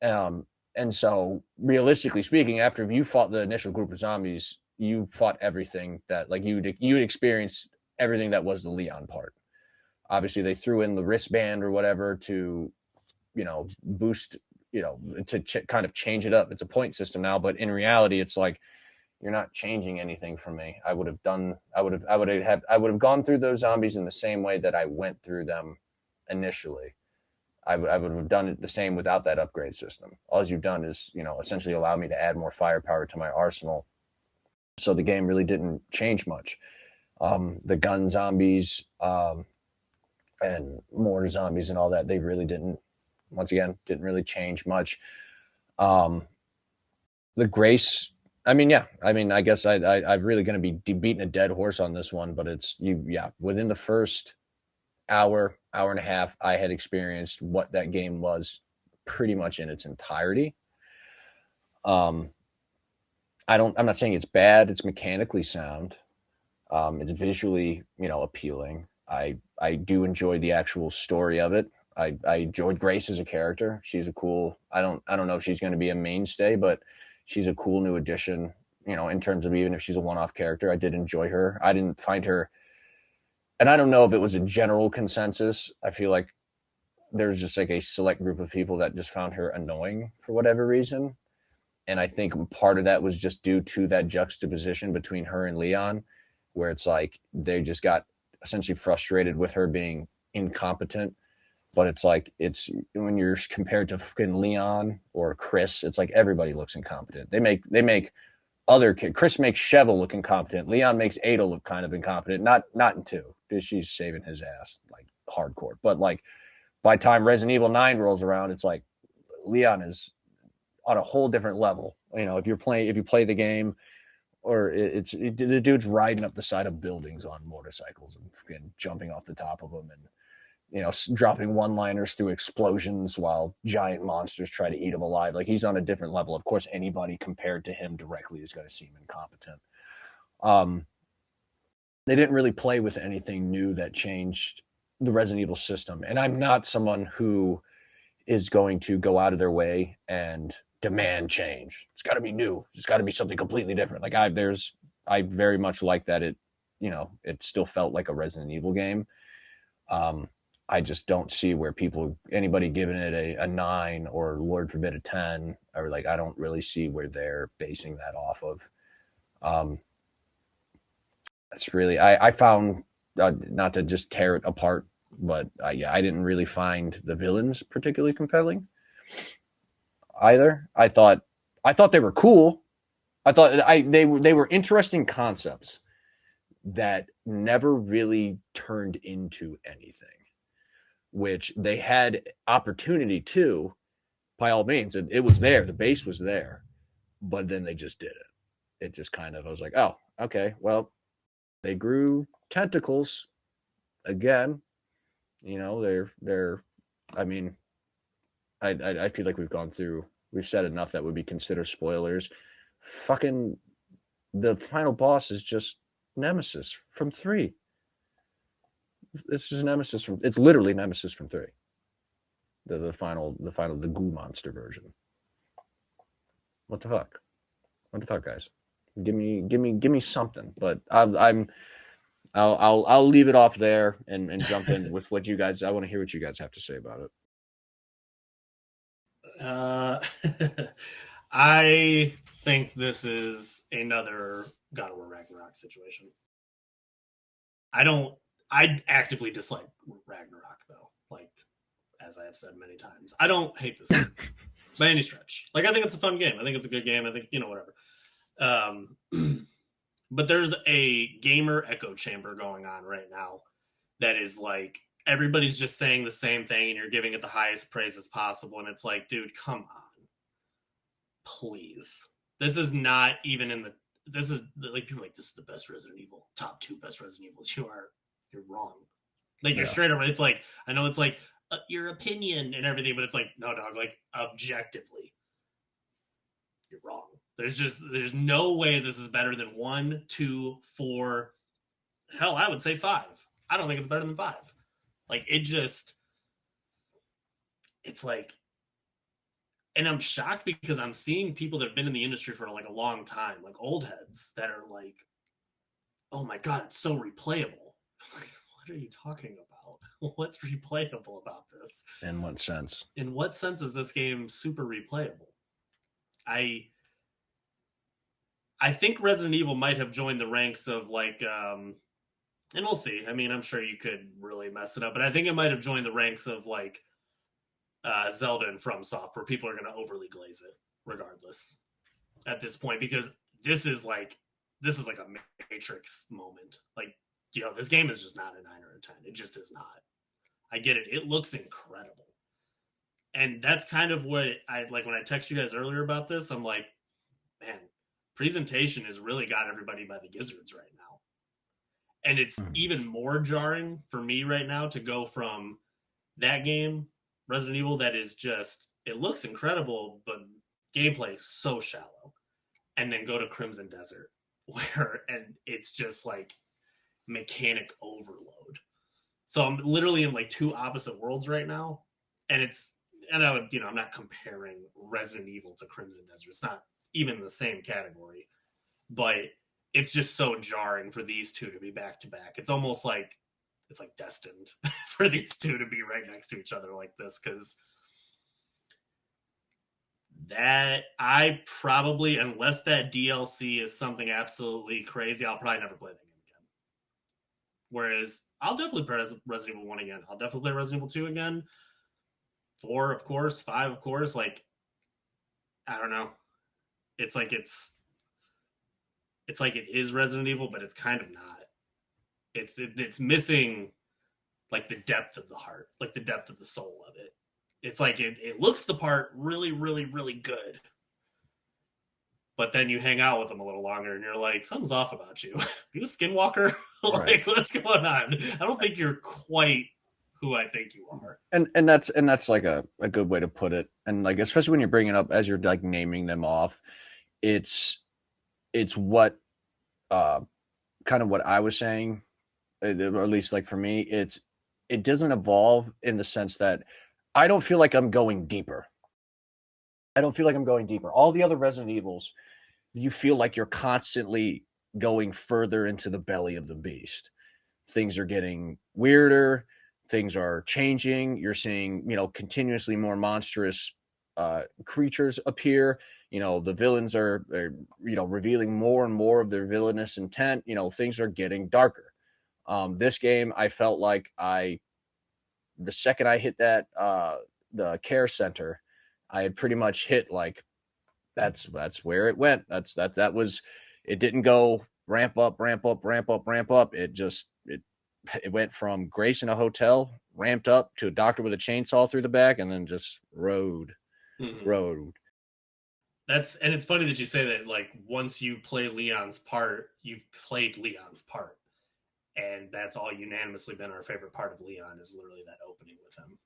And so, realistically speaking, after you fought the initial group of zombies, you fought everything that, you'd experienced everything that was the Leon part. Obviously, they threw in the wristband or whatever to, boost, to kind of change it up. It's a point system now, but in reality, it's like, you're not changing anything for me. I would have gone through those zombies in the same way that I went through them initially. I would have done it the same without that upgrade system. All you've done is, essentially allow me to add more firepower to my arsenal. So the game really didn't change much. The gun zombies, and mortar zombies and all that, they really didn't really change much. The Grace, I guess I'm really going to be beating a dead horse on this one, but within the first hour and a half, I had experienced what that game was pretty much in its entirety. I I'm not saying it's bad. It's mechanically sound. It's visually, appealing. I do enjoy the actual story of it. I enjoyed Grace as a character. She's a cool. I don't know if she's going to be a mainstay, but she's a cool new addition. In terms of even if she's a one-off character, I did enjoy her. I didn't find her, and I don't know if it was a general consensus. I feel like there's just like a select group of people that just found her annoying for whatever reason. And I think part of that was just due to that juxtaposition between her and Leon, where it's like they just got essentially frustrated with her being incompetent. But it's like, it's when you're compared to fucking Leon or Chris, it's like everybody looks incompetent. They make other kids. Chris makes Cheval look incompetent. Leon makes Ada look kind of incompetent. Not in 2, because she's saving his ass like hardcore. But like by the time Resident Evil 9 rolls around, it's like Leon is on a whole different level. If you play the game, or the dude's riding up the side of buildings on motorcycles and jumping off the top of them, and dropping one-liners through explosions while giant monsters try to eat him alive. Like, he's on a different level. Of course, anybody compared to him directly is going to seem incompetent. They didn't really play with anything new that changed the Resident Evil system. And I'm not someone who is going to go out of their way and demand change. It's got to be new. It's got to be something completely different. Like, I very much like that it still felt like a Resident Evil game. I just don't see where anybody giving it a 9 or Lord forbid a 10, or like, I don't really see where they're basing that off of. That's really, I found, not to just tear it apart, but I didn't really find the villains particularly compelling either. I thought they were cool. I thought they were interesting concepts that never really turned into anything, which they had opportunity to, by all means. It was there. The base was there, but then they just did it. It just kind of, I was like, oh, okay, well, they grew tentacles again. They're, I mean, I feel like we've said enough that would be considered spoilers. Fucking, the final boss is just Nemesis from 3. It's literally Nemesis from 3. The final, the goo monster version. What the fuck, guys? Give me something. But I'll leave it off there and jump in with what you guys. I want to hear what you guys have to say about it. I think this is another God of War Ragnarok situation. I actively dislike Ragnarok, though. Like, as I have said many times, I don't hate this game by any stretch. Like, I think it's a fun game. I think it's a good game. I think, whatever. But there's a gamer echo chamber going on right now that is like, everybody's just saying the same thing and you're giving it the highest praises possible. And it's like, dude, come on. Please. This is not even this is like, people are like, this is the best Resident Evil, top 2 best Resident Evils. You're wrong. Like, you're straight up. It's like, I know it's like your opinion and everything, but it's like, no, dog, like, objectively, you're wrong. There's no way this is better than 1, 2, 4. Hell, I would say 5. I don't think it's better than 5. Like, it's like, and I'm shocked because I'm seeing people that have been in the industry for like a long time, like old heads that are like, oh my God, it's so replayable. What are you talking about? What's replayable about this? In what sense? In what sense is this game super replayable? I think Resident Evil might have joined the ranks of like, and we'll see. I mean, I'm sure you could really mess it up, but I think it might have joined the ranks of like Zelda and FromSoft, where people are going to overly glaze it regardless at this point, because this is like a Matrix moment. Like, this game is just not a 9 or a 10. It just is not. I get it. It looks incredible. And that's kind of what I like when I text you guys earlier about this. I'm like, man, presentation has really got everybody by the gizzards right now. And it's even more jarring for me right now to go from that game, Resident Evil, that is just, it looks incredible, but gameplay is so shallow. and then go to Crimson Desert, and it's just like mechanic overload. So I'm literally in like two opposite worlds right now, and I'm not comparing Resident Evil to Crimson Desert. It's not even the same category, but it's just so jarring for these two to be back to back. It's almost like it's like destined for these two to be right next to each other like this, because that I probably, unless that DLC is something absolutely crazy, I'll probably never play that game again. Whereas I'll definitely play Resident Evil 1 again. I'll definitely play Resident Evil 2 again. 4, of course. 5, of course. Like, I don't know. It's like it is Resident Evil, but it's kind of not. It's missing like the depth of the heart, like the depth of the soul of it. It's like it looks the part really, really, really good. But then you hang out with them a little longer and you're like, something's off about you. You a skinwalker? Like, what's going on? I don't think you're quite who I think you are. And that's like a good way to put it. And like, especially when you're bringing up as you're like naming them off, it's what kind of what I was saying, or at least like for me, it doesn't evolve in the sense that I don't feel like I'm going deeper. All the other Resident Evils, you feel like you're constantly going further into the belly of the beast. Things are getting weirder. Things are changing. You're seeing, continuously more monstrous creatures appear. The villains are revealing more and more of their villainous intent. Things are getting darker. This game, I felt like the second I hit that the care center, I had pretty much hit like that's where it went. That was it. Didn't go ramp up. It went from Grace in a hotel, ramped up to a doctor with a chainsaw through the back, and then just rode. And it's funny that you say that. Like, once you play Leon's part, you've played Leon's part, and that's all unanimously been our favorite part of Leon is literally that opening with him,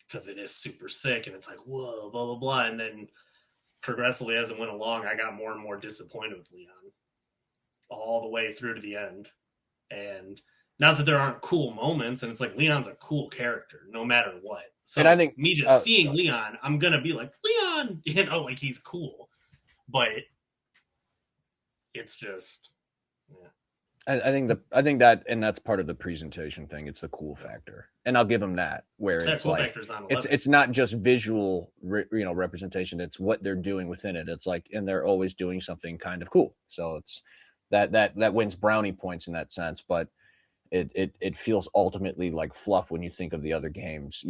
because it is super sick, and it's like, whoa, blah blah blah, and then progressively as it went along, I got more and more disappointed with Leon all the way through to the end. And not that there aren't cool moments, and it's like Leon's a cool character no matter what. So and I think me just seeing Leon, I'm gonna be like, Leon, like he's cool. But it's just, yeah. I think that, and that's part of the presentation thing. It's the cool factor, and I'll give them that. Where it's cool like factor's on 11. it's not just visual, representation. It's what they're doing within it. It's like, and they're always doing something kind of cool. So it's that wins brownie points in that sense. But it feels ultimately like fluff when you think of the other games.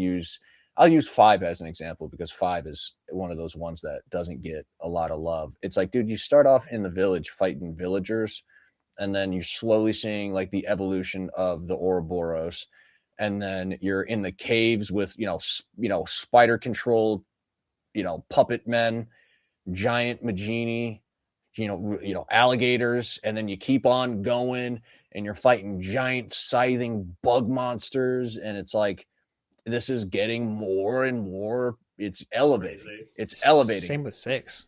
I'll use 5 as an example, because 5 is one of those ones that doesn't get a lot of love. It's like, dude, you start off in the village fighting villagers, and then you're slowly seeing like the evolution of the Ouroboros, and then you're in the caves with spider controlled puppet men, giant Magini, alligators, and then you keep on going and you're fighting giant scything bug monsters, and it's like this is getting more and more. It's elevating. Crazy. It's elevating. Same with 6.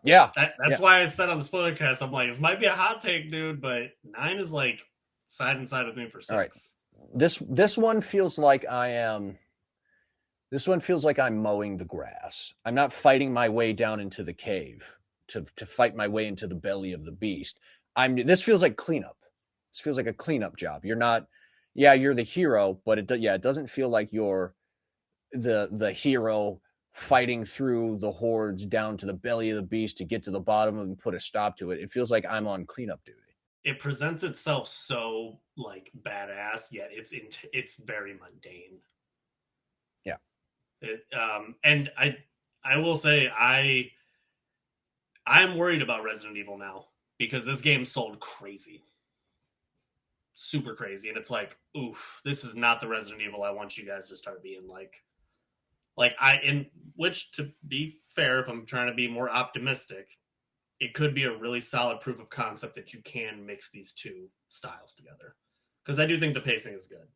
Yeah. That's why I said on the Spoilercast, I'm like, this might be a hot take, dude, but 9 is like side and side with me for 6. All right. This one feels like I'm mowing the grass. I'm not fighting my way down into the cave to fight my way into the belly of the beast. This feels like cleanup. This feels like a cleanup job. You're not, you're the hero, but it doesn't feel like you're the hero fighting through the hordes down to the belly of the beast to get to the bottom and put a stop to it. It feels like I'm on cleanup duty. It presents itself so like badass, yet it's very mundane. Yeah. And I will say I'm worried about Resident Evil now, because this game sold crazy. Super crazy. And it's like, oof, this is not the Resident Evil I want you guys to start being like. Which, to be fair, if I'm trying to be more optimistic, it could be a really solid proof of concept that you can mix these two styles together. Because I do think the pacing is good.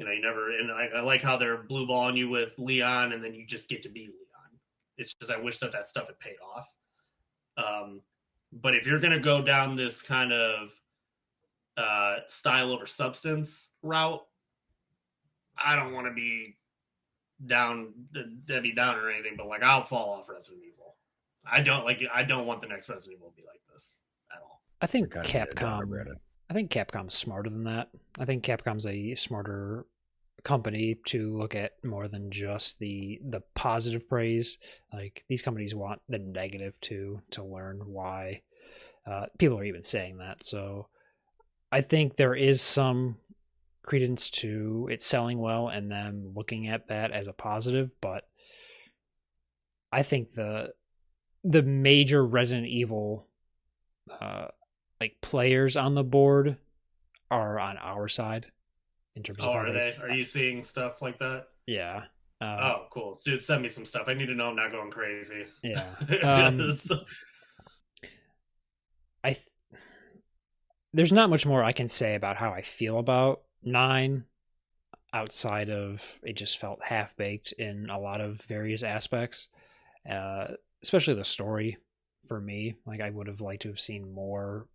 I like how they're blue balling you with Leon, and then you just get to be Leon. It's just, I wish that stuff had paid off. But if you're going to go down this kind of style over substance route, I don't want to be Debbie Downer or anything, but like I'll fall off Resident Evil. I don't want the next Resident Evil to be like this at all. I think Capcom's smarter than that. I think Capcom's a smarter company to look at more than just the positive praise. Like these companies want the negative to learn why people are even saying that. So I think there is some credence to it selling well and them looking at that as a positive, but I think the major Resident Evil like players on the board are on our side in terms of are they? Are you seeing stuff like that? Yeah. Oh, cool. Dude, send me some stuff. I need to know I'm not going crazy. Yeah. There's not much more I can say about how I feel about 9 outside of it just felt half-baked in a lot of various aspects, especially the story for me. Like I would have liked to have seen more,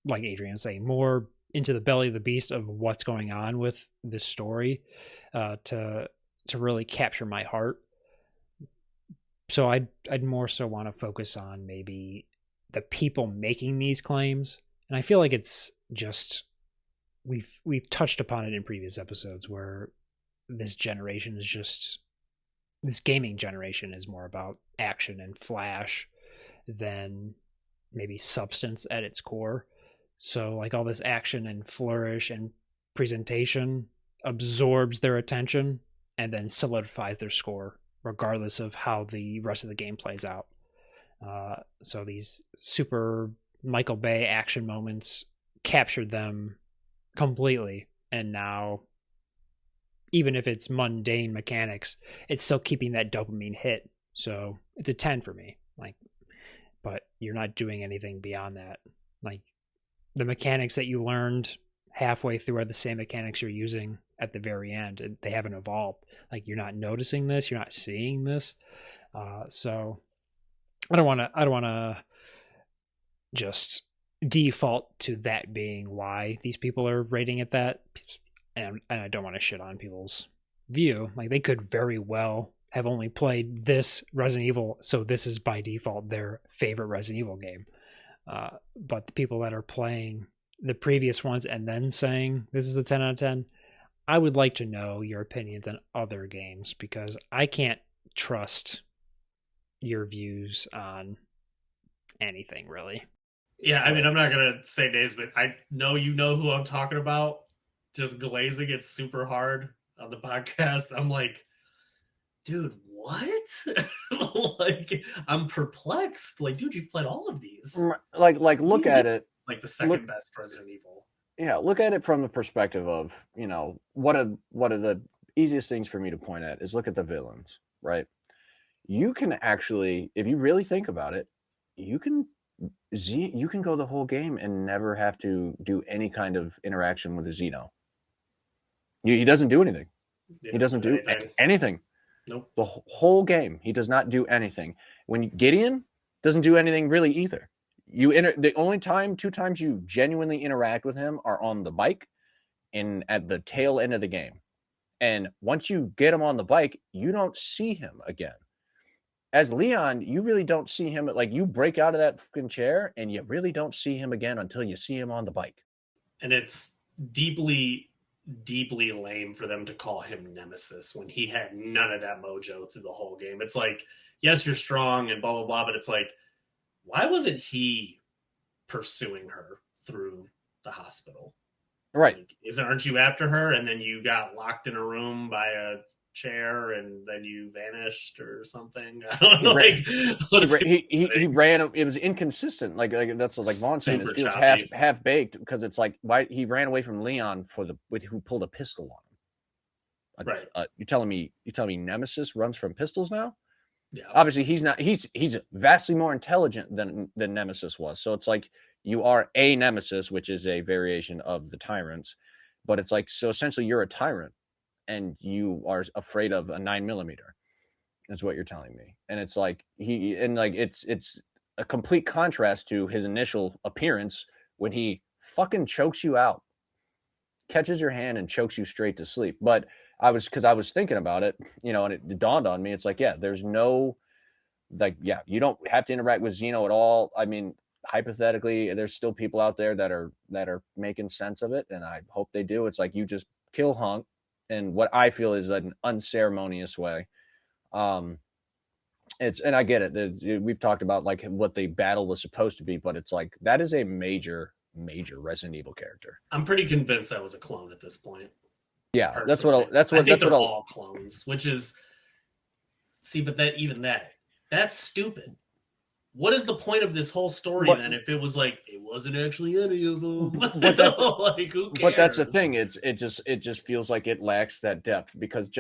like Adrian was saying, more into the belly of the beast of what's going on with this story to really capture my heart. So I'd more so want to focus on maybe the people making these claims. And I feel like it's just we've touched upon it in previous episodes where this gaming generation is more about action and flash than maybe substance at its core. So like all this action and flourish and presentation absorbs their attention and then solidifies their score regardless of how the rest of the game plays out. So these super Michael Bay action moments captured them completely, and now even if it's mundane mechanics, it's still keeping that dopamine hit. So it's a 10 for me. Like, but you're not doing anything beyond that. Like the mechanics that you learned halfway through are the same mechanics you're using at the very end, and they haven't evolved. Like you're not noticing this, you're not seeing this. So I don't want to just default to that being why these people are rating it that, and I don't want to shit on people's view. Like they could very well have only played this Resident Evil, so this is by default their favorite Resident Evil game. But the people that are playing the previous ones and then saying this is a 10 out of 10, I would like to know your opinions on other games because I can't trust your views on anything really. Yeah, I mean, I'm not going to say names, but I know you know who I'm talking about. Just glazing it super hard on the podcast. I'm like, dude, what? Like, I'm perplexed. Like, dude, you've played all of these. Like look at it. It's like the second best Resident Evil. Yeah, look at it from the perspective of, you know, what are the easiest things for me to point at is look at the villains, right? You can actually, if you really think about it, you can go the whole game and never have to do any kind of interaction with a Xeno. He doesn't do anything. Yeah, he doesn't do anything. Nope. The whole game, he does not do anything. When Gideon doesn't do anything really either. The only two times you genuinely interact with him are on the bike and at the tail end of the game. And once you get him on the bike, you don't see him again. As Leon, you really don't see him. Like you break out of that fucking chair and you really don't see him again until you see him on the bike. And it's deeply, deeply lame for them to call him Nemesis when he had none of that mojo through the whole game. It's like, yes, you're strong and blah, blah, blah, but it's like, why wasn't he pursuing her through the hospital? Right. Like, aren't you after her? And then you got locked in a room by a chair and then you vanished or something. I don't know. He ran. It was inconsistent. Like that's like Vaughn saying. It feels half baked because it's like why he ran away from Leon who pulled a pistol on him. Right. You're telling me Nemesis runs from pistols now? Yeah. Obviously, he's not. He's vastly more intelligent than Nemesis was. So it's like you are a Nemesis, which is a variation of the tyrants. But it's like so essentially you're a tyrant, and you are afraid of a 9mm. is what you're telling me. And it's like it's a complete contrast to his initial appearance when he fucking chokes you out, catches your hand and chokes you straight to sleep. But I was thinking about it, and it dawned on me. It's like, yeah, there's no, like, yeah, you don't have to interact with Xeno at all. I mean, hypothetically, there's still people out there that are making sense of it, and I hope they do. It's like you just kill Hunk in what I feel is an unceremonious way. And I get it. We've talked about like what the battle was supposed to be, but it's like that is a major Resident Evil character. I'm pretty convinced that was a clone at this point. Yeah, personally. I think they're all clones, which is but that's stupid. What is the point of this whole story then if it was like it wasn't actually any of them? But that's, like, who cares? But that's the thing. It just feels like it lacks that depth because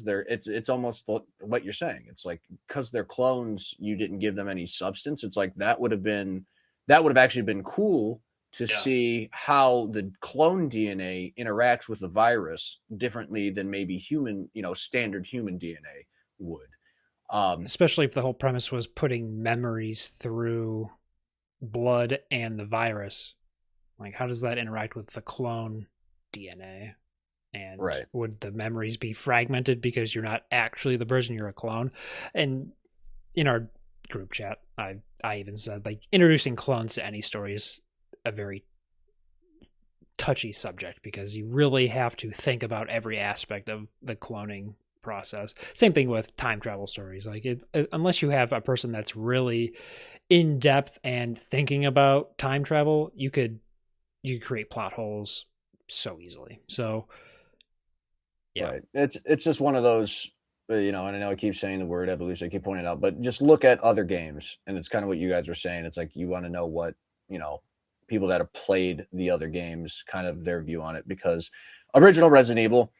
they're it's almost what you're saying. It's like because they're clones, you didn't give them any substance. It's like that would have actually been cool to see how the clone DNA interacts with the virus differently than maybe human, standard human DNA would. Especially if the whole premise was putting memories through blood and the virus. Like, how does that interact with the clone DNA? And would the memories be fragmented because you're not actually the person, you're a clone? And in our group chat, I even said, like, introducing clones to any story is a very touchy subject because you really have to think about every aspect of the cloning process. Same thing with time travel stories. Like, unless you have a person that's really in depth and thinking about time travel, you could create plot holes so easily. So yeah, right. It's just one of those, and I know I keep saying the word evolution, I keep pointing it out, but just look at other games, and it's kind of what you guys were saying. It's like you want to know what people that have played the other games, kind of their view on it, because original Resident Evil,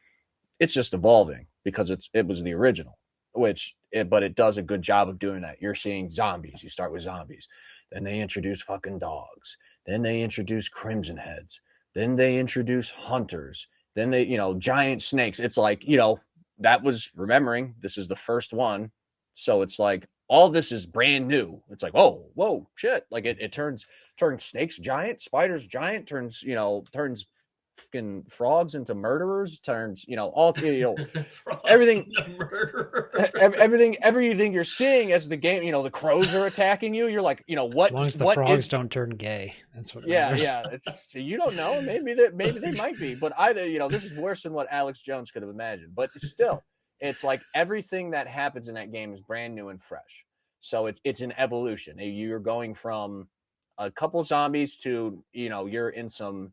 it's just evolving because it was the original, but it does a good job of doing that. You're seeing zombies. You start with zombies. Then they introduce fucking dogs. Then they introduce Crimson Heads. Then they introduce hunters. Then they, giant snakes. It's like, that was remembering this is the first one. So it's like all this is brand new. It's like, oh, whoa, shit. Like it turns snakes giant, spiders giant, turns fucking frogs into murderers, turns everything everything you're seeing as the game, the crows are attacking you, you're like, what, as long as the frogs don't turn gay, that's what matters. It's, you don't know, maybe they might be, but either this is worse than what Alex Jones could have imagined, but still it's like everything that happens in that game is brand new and fresh. So it's an evolution. You're going from a couple zombies to you're in some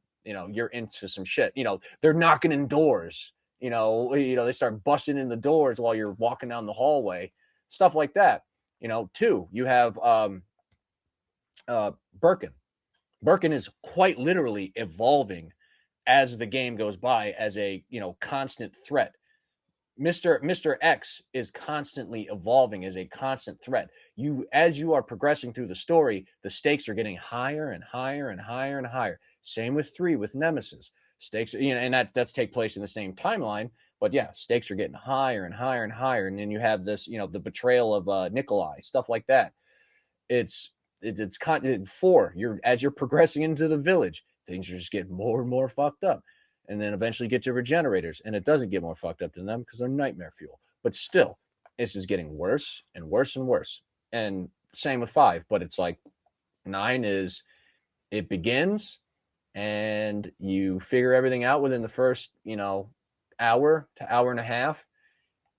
you're into some shit. They're knocking in doors. They start busting in the doors while you're walking down the hallway. Stuff like that. Two, you have Birkin. Birkin is quite literally evolving as the game goes by as a constant threat. Mr. X is constantly evolving as a constant threat. As you are progressing through the story, the stakes are getting higher and higher and higher and higher. Same with 3 with Nemesis. Stakes, and that's take place in the same timeline, but yeah, stakes are getting higher and higher and higher. And then you have this, the betrayal of Nikolai, stuff like that. It's 4. As you're progressing into the village, things are just getting more and more fucked up. And then eventually get to regenerators, and it doesn't get more fucked up than them because they're nightmare fuel. But still, it's just getting worse and worse and worse. And same with 5, but it's like 9 is, it begins and you figure everything out within the first, hour to hour and a half,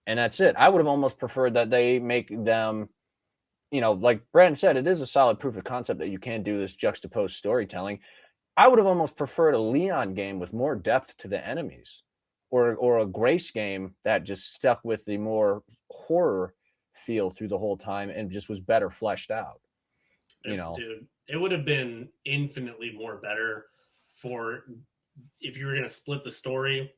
and that's it. I would have almost preferred that they make them, like Brandon said, it is a solid proof of concept that you can do this juxtaposed storytelling. I would have almost preferred a Leon game with more depth to the enemies, or a Grace game that just stuck with the more horror feel through the whole time and just was better fleshed out. Dude, it would have been infinitely more better for if you were going to split the story.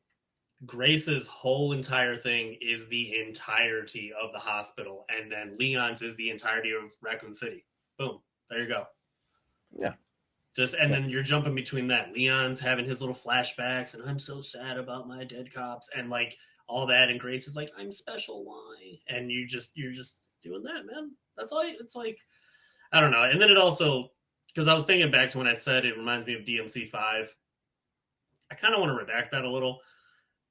Grace's whole entire thing is the entirety of the hospital, and then Leon's is the entirety of Raccoon City. Boom, there you go. Yeah. Then you're jumping between that. Leon's having his little flashbacks, and I'm so sad about my dead cops. And like all that, and Grace is like, I'm special, why? And you're just doing that, man. That's all. It's like, I don't know. And then it also, because I was thinking back to when I said it reminds me of DMC5. I kind of want to redact that a little,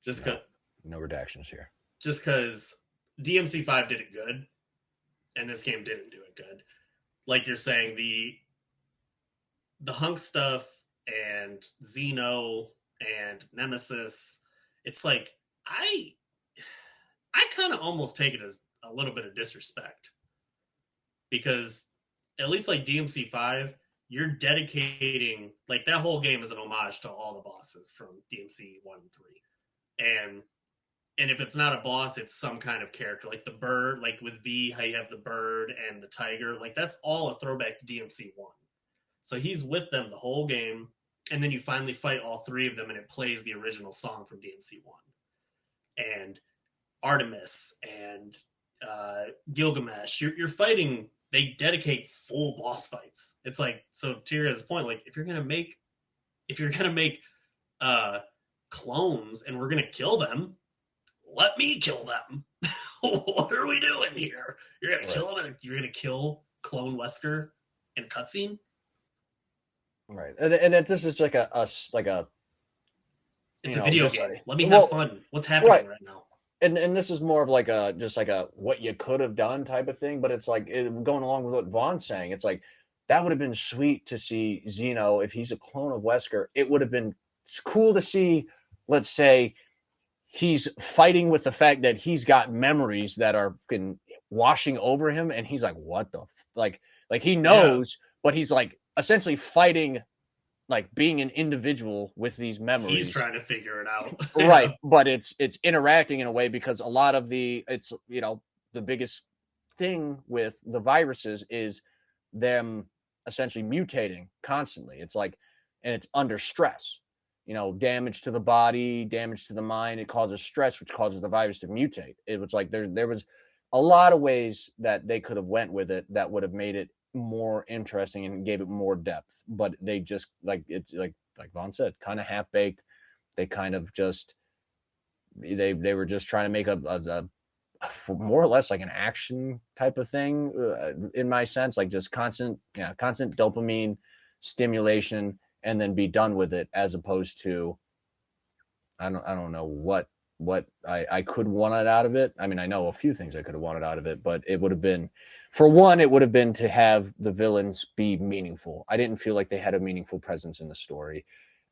just because. No redactions here. Just because DMC5 did it good, and this game didn't do it good. Like you're saying, the Hunk stuff and Xeno and Nemesis, it's like I kind of almost take it as a little bit of disrespect, because at least like DMC5, you're dedicating, like, that whole game is an homage to all the bosses from DMC 1 and 3. And if it's not a boss, it's some kind of character, like the bird, like with V, how you have the bird and the tiger, like that's all a throwback to DMC 1. So he's with them the whole game, and then you finally fight all three of them, and it plays the original song from DMC 1. And Artemis and Gilgamesh, you're fighting. They dedicate full boss fights. It's like, so to your guys' point, like if you're gonna make clones and we're gonna kill them, let me kill them. What are we doing here? You're gonna kill them, and you're gonna kill Clone Wesker in a cutscene, right? And this is like a it's a video game. Let me have fun. What's happening right now? And this is more of like a what you could have done type of thing, but it's like going along with what Vaughn's saying. It's like that would have been sweet to see Xeno if he's a clone of Wesker. It would have been cool to see, let's say, he's fighting with the fact that he's got memories that are washing over him, and he's like, what the like he knows, but he's like essentially fighting, like being an individual with these memories. He's trying to figure it out. Right. But it's interacting in a way, because a lot of the biggest thing with the viruses is them essentially mutating constantly. It's like, and it's under stress, damage to the body, damage to the mind. It causes stress, which causes the virus to mutate. It was like, there was a lot of ways that they could have went with it that would have made it more interesting and gave it more depth, but they just, like, it's like Vaughn said, kind of half-baked. They kind of just they were just trying to make a more or less like an action type of thing, in my sense, like just constant dopamine stimulation, and then be done with it, as opposed to I don't know what I could want it out of it. I mean, I know a few things I could have wanted out of it, but it would have been, for one, it would have been to have the villains be meaningful. I didn't feel like they had a meaningful presence in the story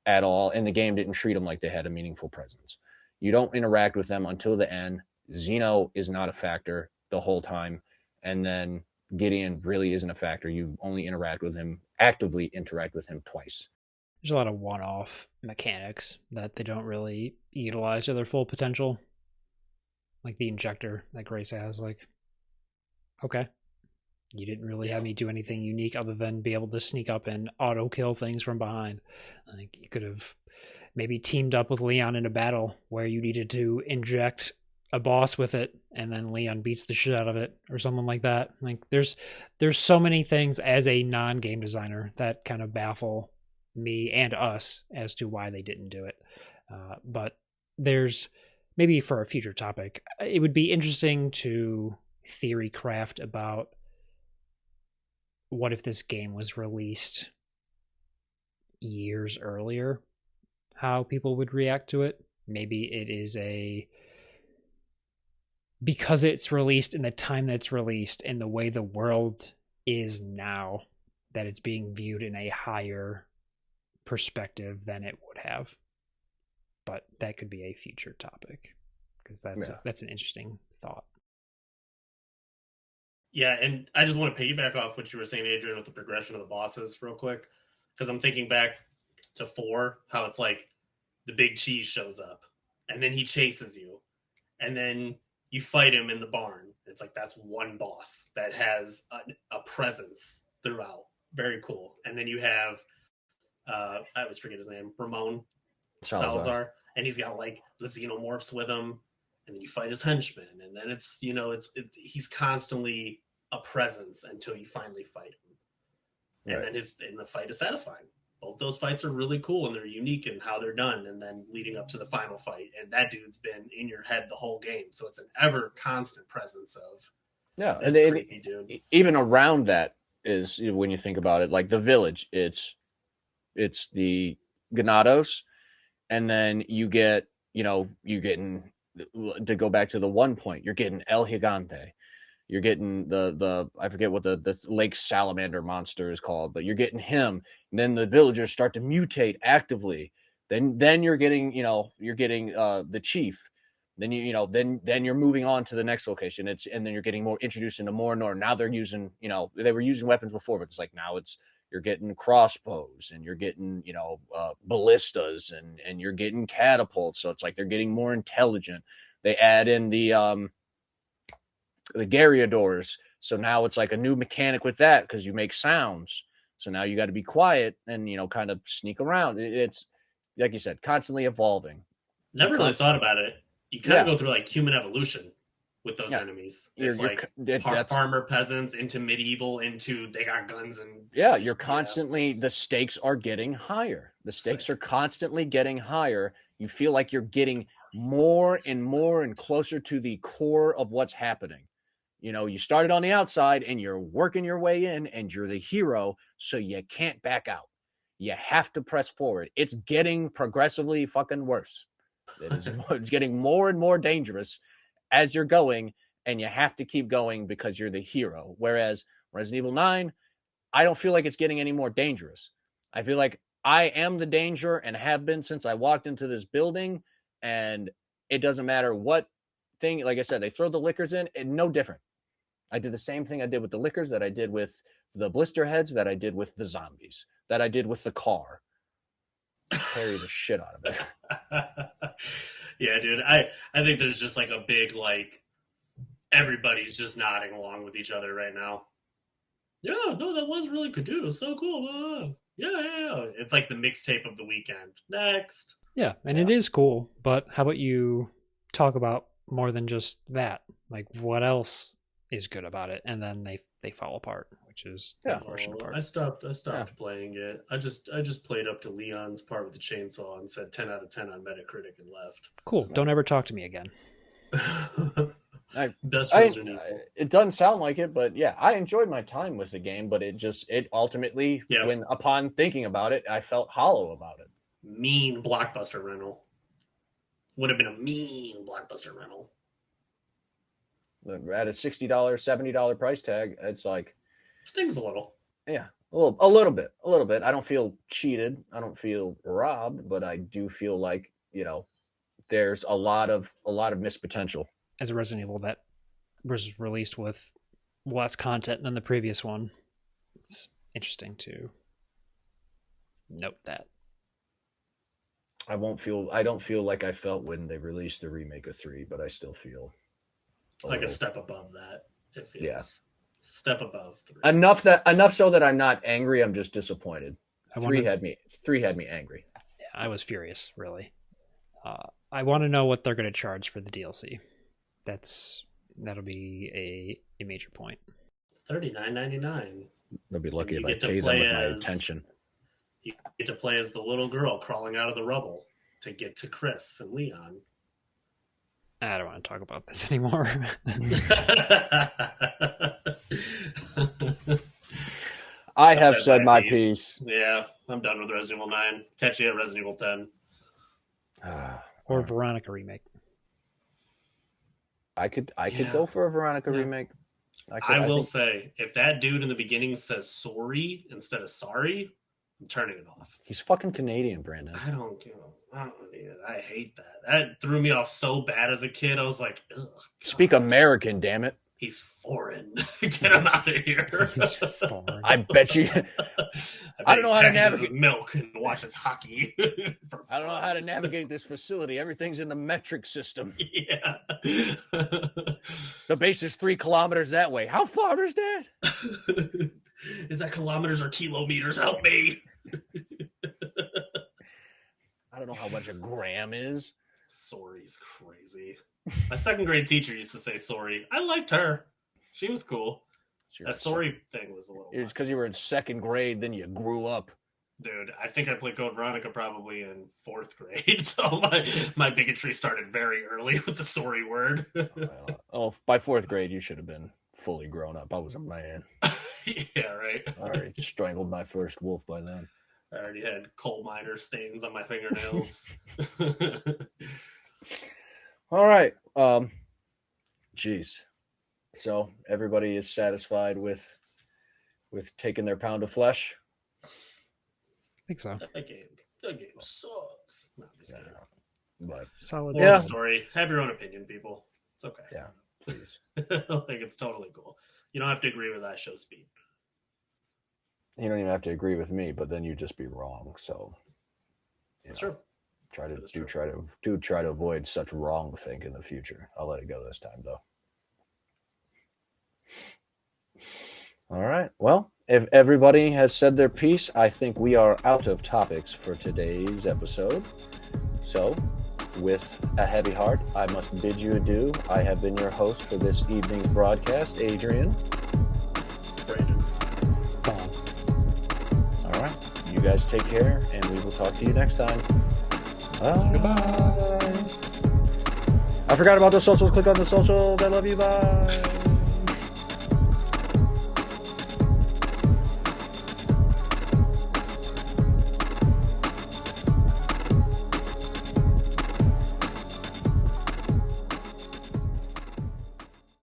at all, and the game didn't treat them like they had a meaningful presence. You don't interact with them until the end. Xeno is not a factor the whole time, and then Gideon really isn't a factor. You only actively interact with him twice. There's a lot of one-off mechanics that they don't really utilize to their full potential. Like the injector that Grace has. Like, okay, you didn't really have me do anything unique other than be able to sneak up and auto-kill things from behind. Like, you could have maybe teamed up with Leon in a battle where you needed to inject a boss with it, and then Leon beats the shit out of it, or something like that. Like, there's so many things as a non-game designer that kind of baffle me and us as to why they didn't do it. But there's, maybe for a future topic, it would be interesting to theory craft about what if this game was released years earlier, how people would react to it. Maybe it is because it's released in the time that it's released and the way the world is now, that it's being viewed in a higher perspective than it would have. But that could be a future topic, because that's an interesting thought. Yeah, and I just want to piggyback off what you were saying, Adrian, with the progression of the bosses real quick, because I'm thinking back to 4, how it's like the big cheese shows up, and then he chases you, and then you fight him in the barn. It's like, that's one boss that has a presence throughout. Very cool. And then you have I always forget his name, Ramon Salazar, and he's got like the xenomorphs with him, and then you fight his henchmen, and then it's he's constantly a presence until you finally fight him, and then the fight is satisfying. both those fights are really cool and they're unique in how they're done, and then leading up to the final fight, and that dude's been in your head the whole game, so it's an ever constant presence of this creepy dude. Even around that is, when you think about it, like the village, it's the Ganados, and then you get, you're getting, to go back to the one point, you're getting El Gigante. You're getting the I forget what the lake salamander monster is called, but you're getting him. And then the villagers start to mutate actively. Then you're getting, the chief. Then then you're moving on to the next location. And then you're getting more introduced into more and more. Now they're using, they were using weapons before, but it's like now you're getting crossbows, and you're getting, ballistas, and you're getting catapults. So it's like they're getting more intelligent. They add in the Garyadors. So now it's like a new mechanic with that, because you make sounds. So now you got to be quiet and, kind of sneak around. It's, like you said, constantly evolving. Never really thought about it. You kind of go through like human evolution with those enemies. It's farmer peasants into medieval, into they got guns, and you're constantly, the stakes are getting higher. The stakes are constantly getting higher. You feel like you're getting more and more and closer to the core of what's happening. You started on the outside and you're working your way in, and you're the hero, so you can't back out. You have to press forward. It's getting progressively fucking worse. It's getting more and more dangerous as you're going, and you have to keep going because you're the hero. Whereas Resident Evil 9, I don't feel like it's getting any more dangerous. I feel like I am the danger and have been since I walked into this building, and it doesn't matter what thing. Like I said, they throw the liquors in, and no different. I did the same thing I did with the liquors, that I did with the blister heads, that I did with the zombies, that I did with the car. Carry the shit out of it. Yeah, dude. I think there's just like a big, like, everybody's just nodding along with each other right now. Yeah, no, that was really good, dude. It was so cool. Yeah. It's like the mixtape of the weekend. Next. Yeah, and it is cool, but how about you talk about more than just that? Like, what else is good about it? And then they fall apart, which is the unfortunate part. I stopped playing it. I just played up to Leon's part with the chainsaw and said 10 out of 10 on Metacritic and left. Cool. Don't ever talk to me again. It doesn't sound like it, but yeah, I enjoyed my time with the game, but it ultimately, when upon thinking about it, I felt hollow about it. Mean Blockbuster rental. Would have been a mean Blockbuster rental. At a $60, $70 price tag, it's like, stings a little. Yeah, a little bit. I don't feel cheated. I don't feel robbed, but I do feel like, there's a lot of missed potential. As a Resident Evil that was released with less content than the previous one, it's interesting to note that. I don't feel like I felt when they released the remake of 3, but I still feel like a step above that. It feels step above 3. Enough so that I'm not angry. I'm just disappointed. 3 had me angry. Yeah, I was furious, really. I want to know what they're going to charge for the DLC. That'll be a major point. $39.99. They'll be lucky if I pay them with my attention. You get to play as the little girl crawling out of the rubble to get to Chris and Leon. I don't want to talk about this anymore. I have said my piece. Yeah, I'm done with Resident Evil 9. Catch you at Resident Evil 10. Or Veronica remake. I could go for a Veronica remake. I will say, if that dude in the beginning says sorry instead of sorry, I'm turning it off. He's fucking Canadian, Brandon. I hate that. That threw me off so bad as a kid. I was like, ugh. God. Speak American, damn it. He's foreign. Get him out of here. He's foreign. I bet you. I don't know how to navigate milk and watches hockey. I don't know how to navigate this facility. Everything's in the metric system. Yeah. The base is 3 kilometers that way. How far is that? Is that kilometers or kilometers? Help me. I don't know how much a gram is. Sorry's crazy. My second grade teacher used to say sorry. I liked her. She was cool. That sorry thing was a little. It was because you were in second grade, then you grew up. Dude, I think I played Code Veronica probably in 4th grade, so my bigotry started very early with the sorry word. By 4th grade, you should have been fully grown up. I was a man. Yeah, right. I already strangled my first wolf by then. I already had coal miner stains on my fingernails. All right. Geez. So everybody is satisfied with taking their pound of flesh? I think so. That game sucks. No, I'm just kidding. But solid story. Have your own opinion, people. It's okay. Yeah, please. Like, it's totally cool. You don't have to agree with that show speed. You don't even have to agree with me, but then you'd just be wrong. So It's true. Try to avoid such wrong think in the future. I'll let it go this time, though. All right. Well, if everybody has said their piece, I think we are out of topics for today's episode. So, with a heavy heart, I must bid you adieu. I have been your host for this evening's broadcast, Adrian. Brandon. Tom. All right. You guys take care, and we will talk to you next time. Bye. Goodbye. I forgot about the socials. Click on the socials. I love you. Bye.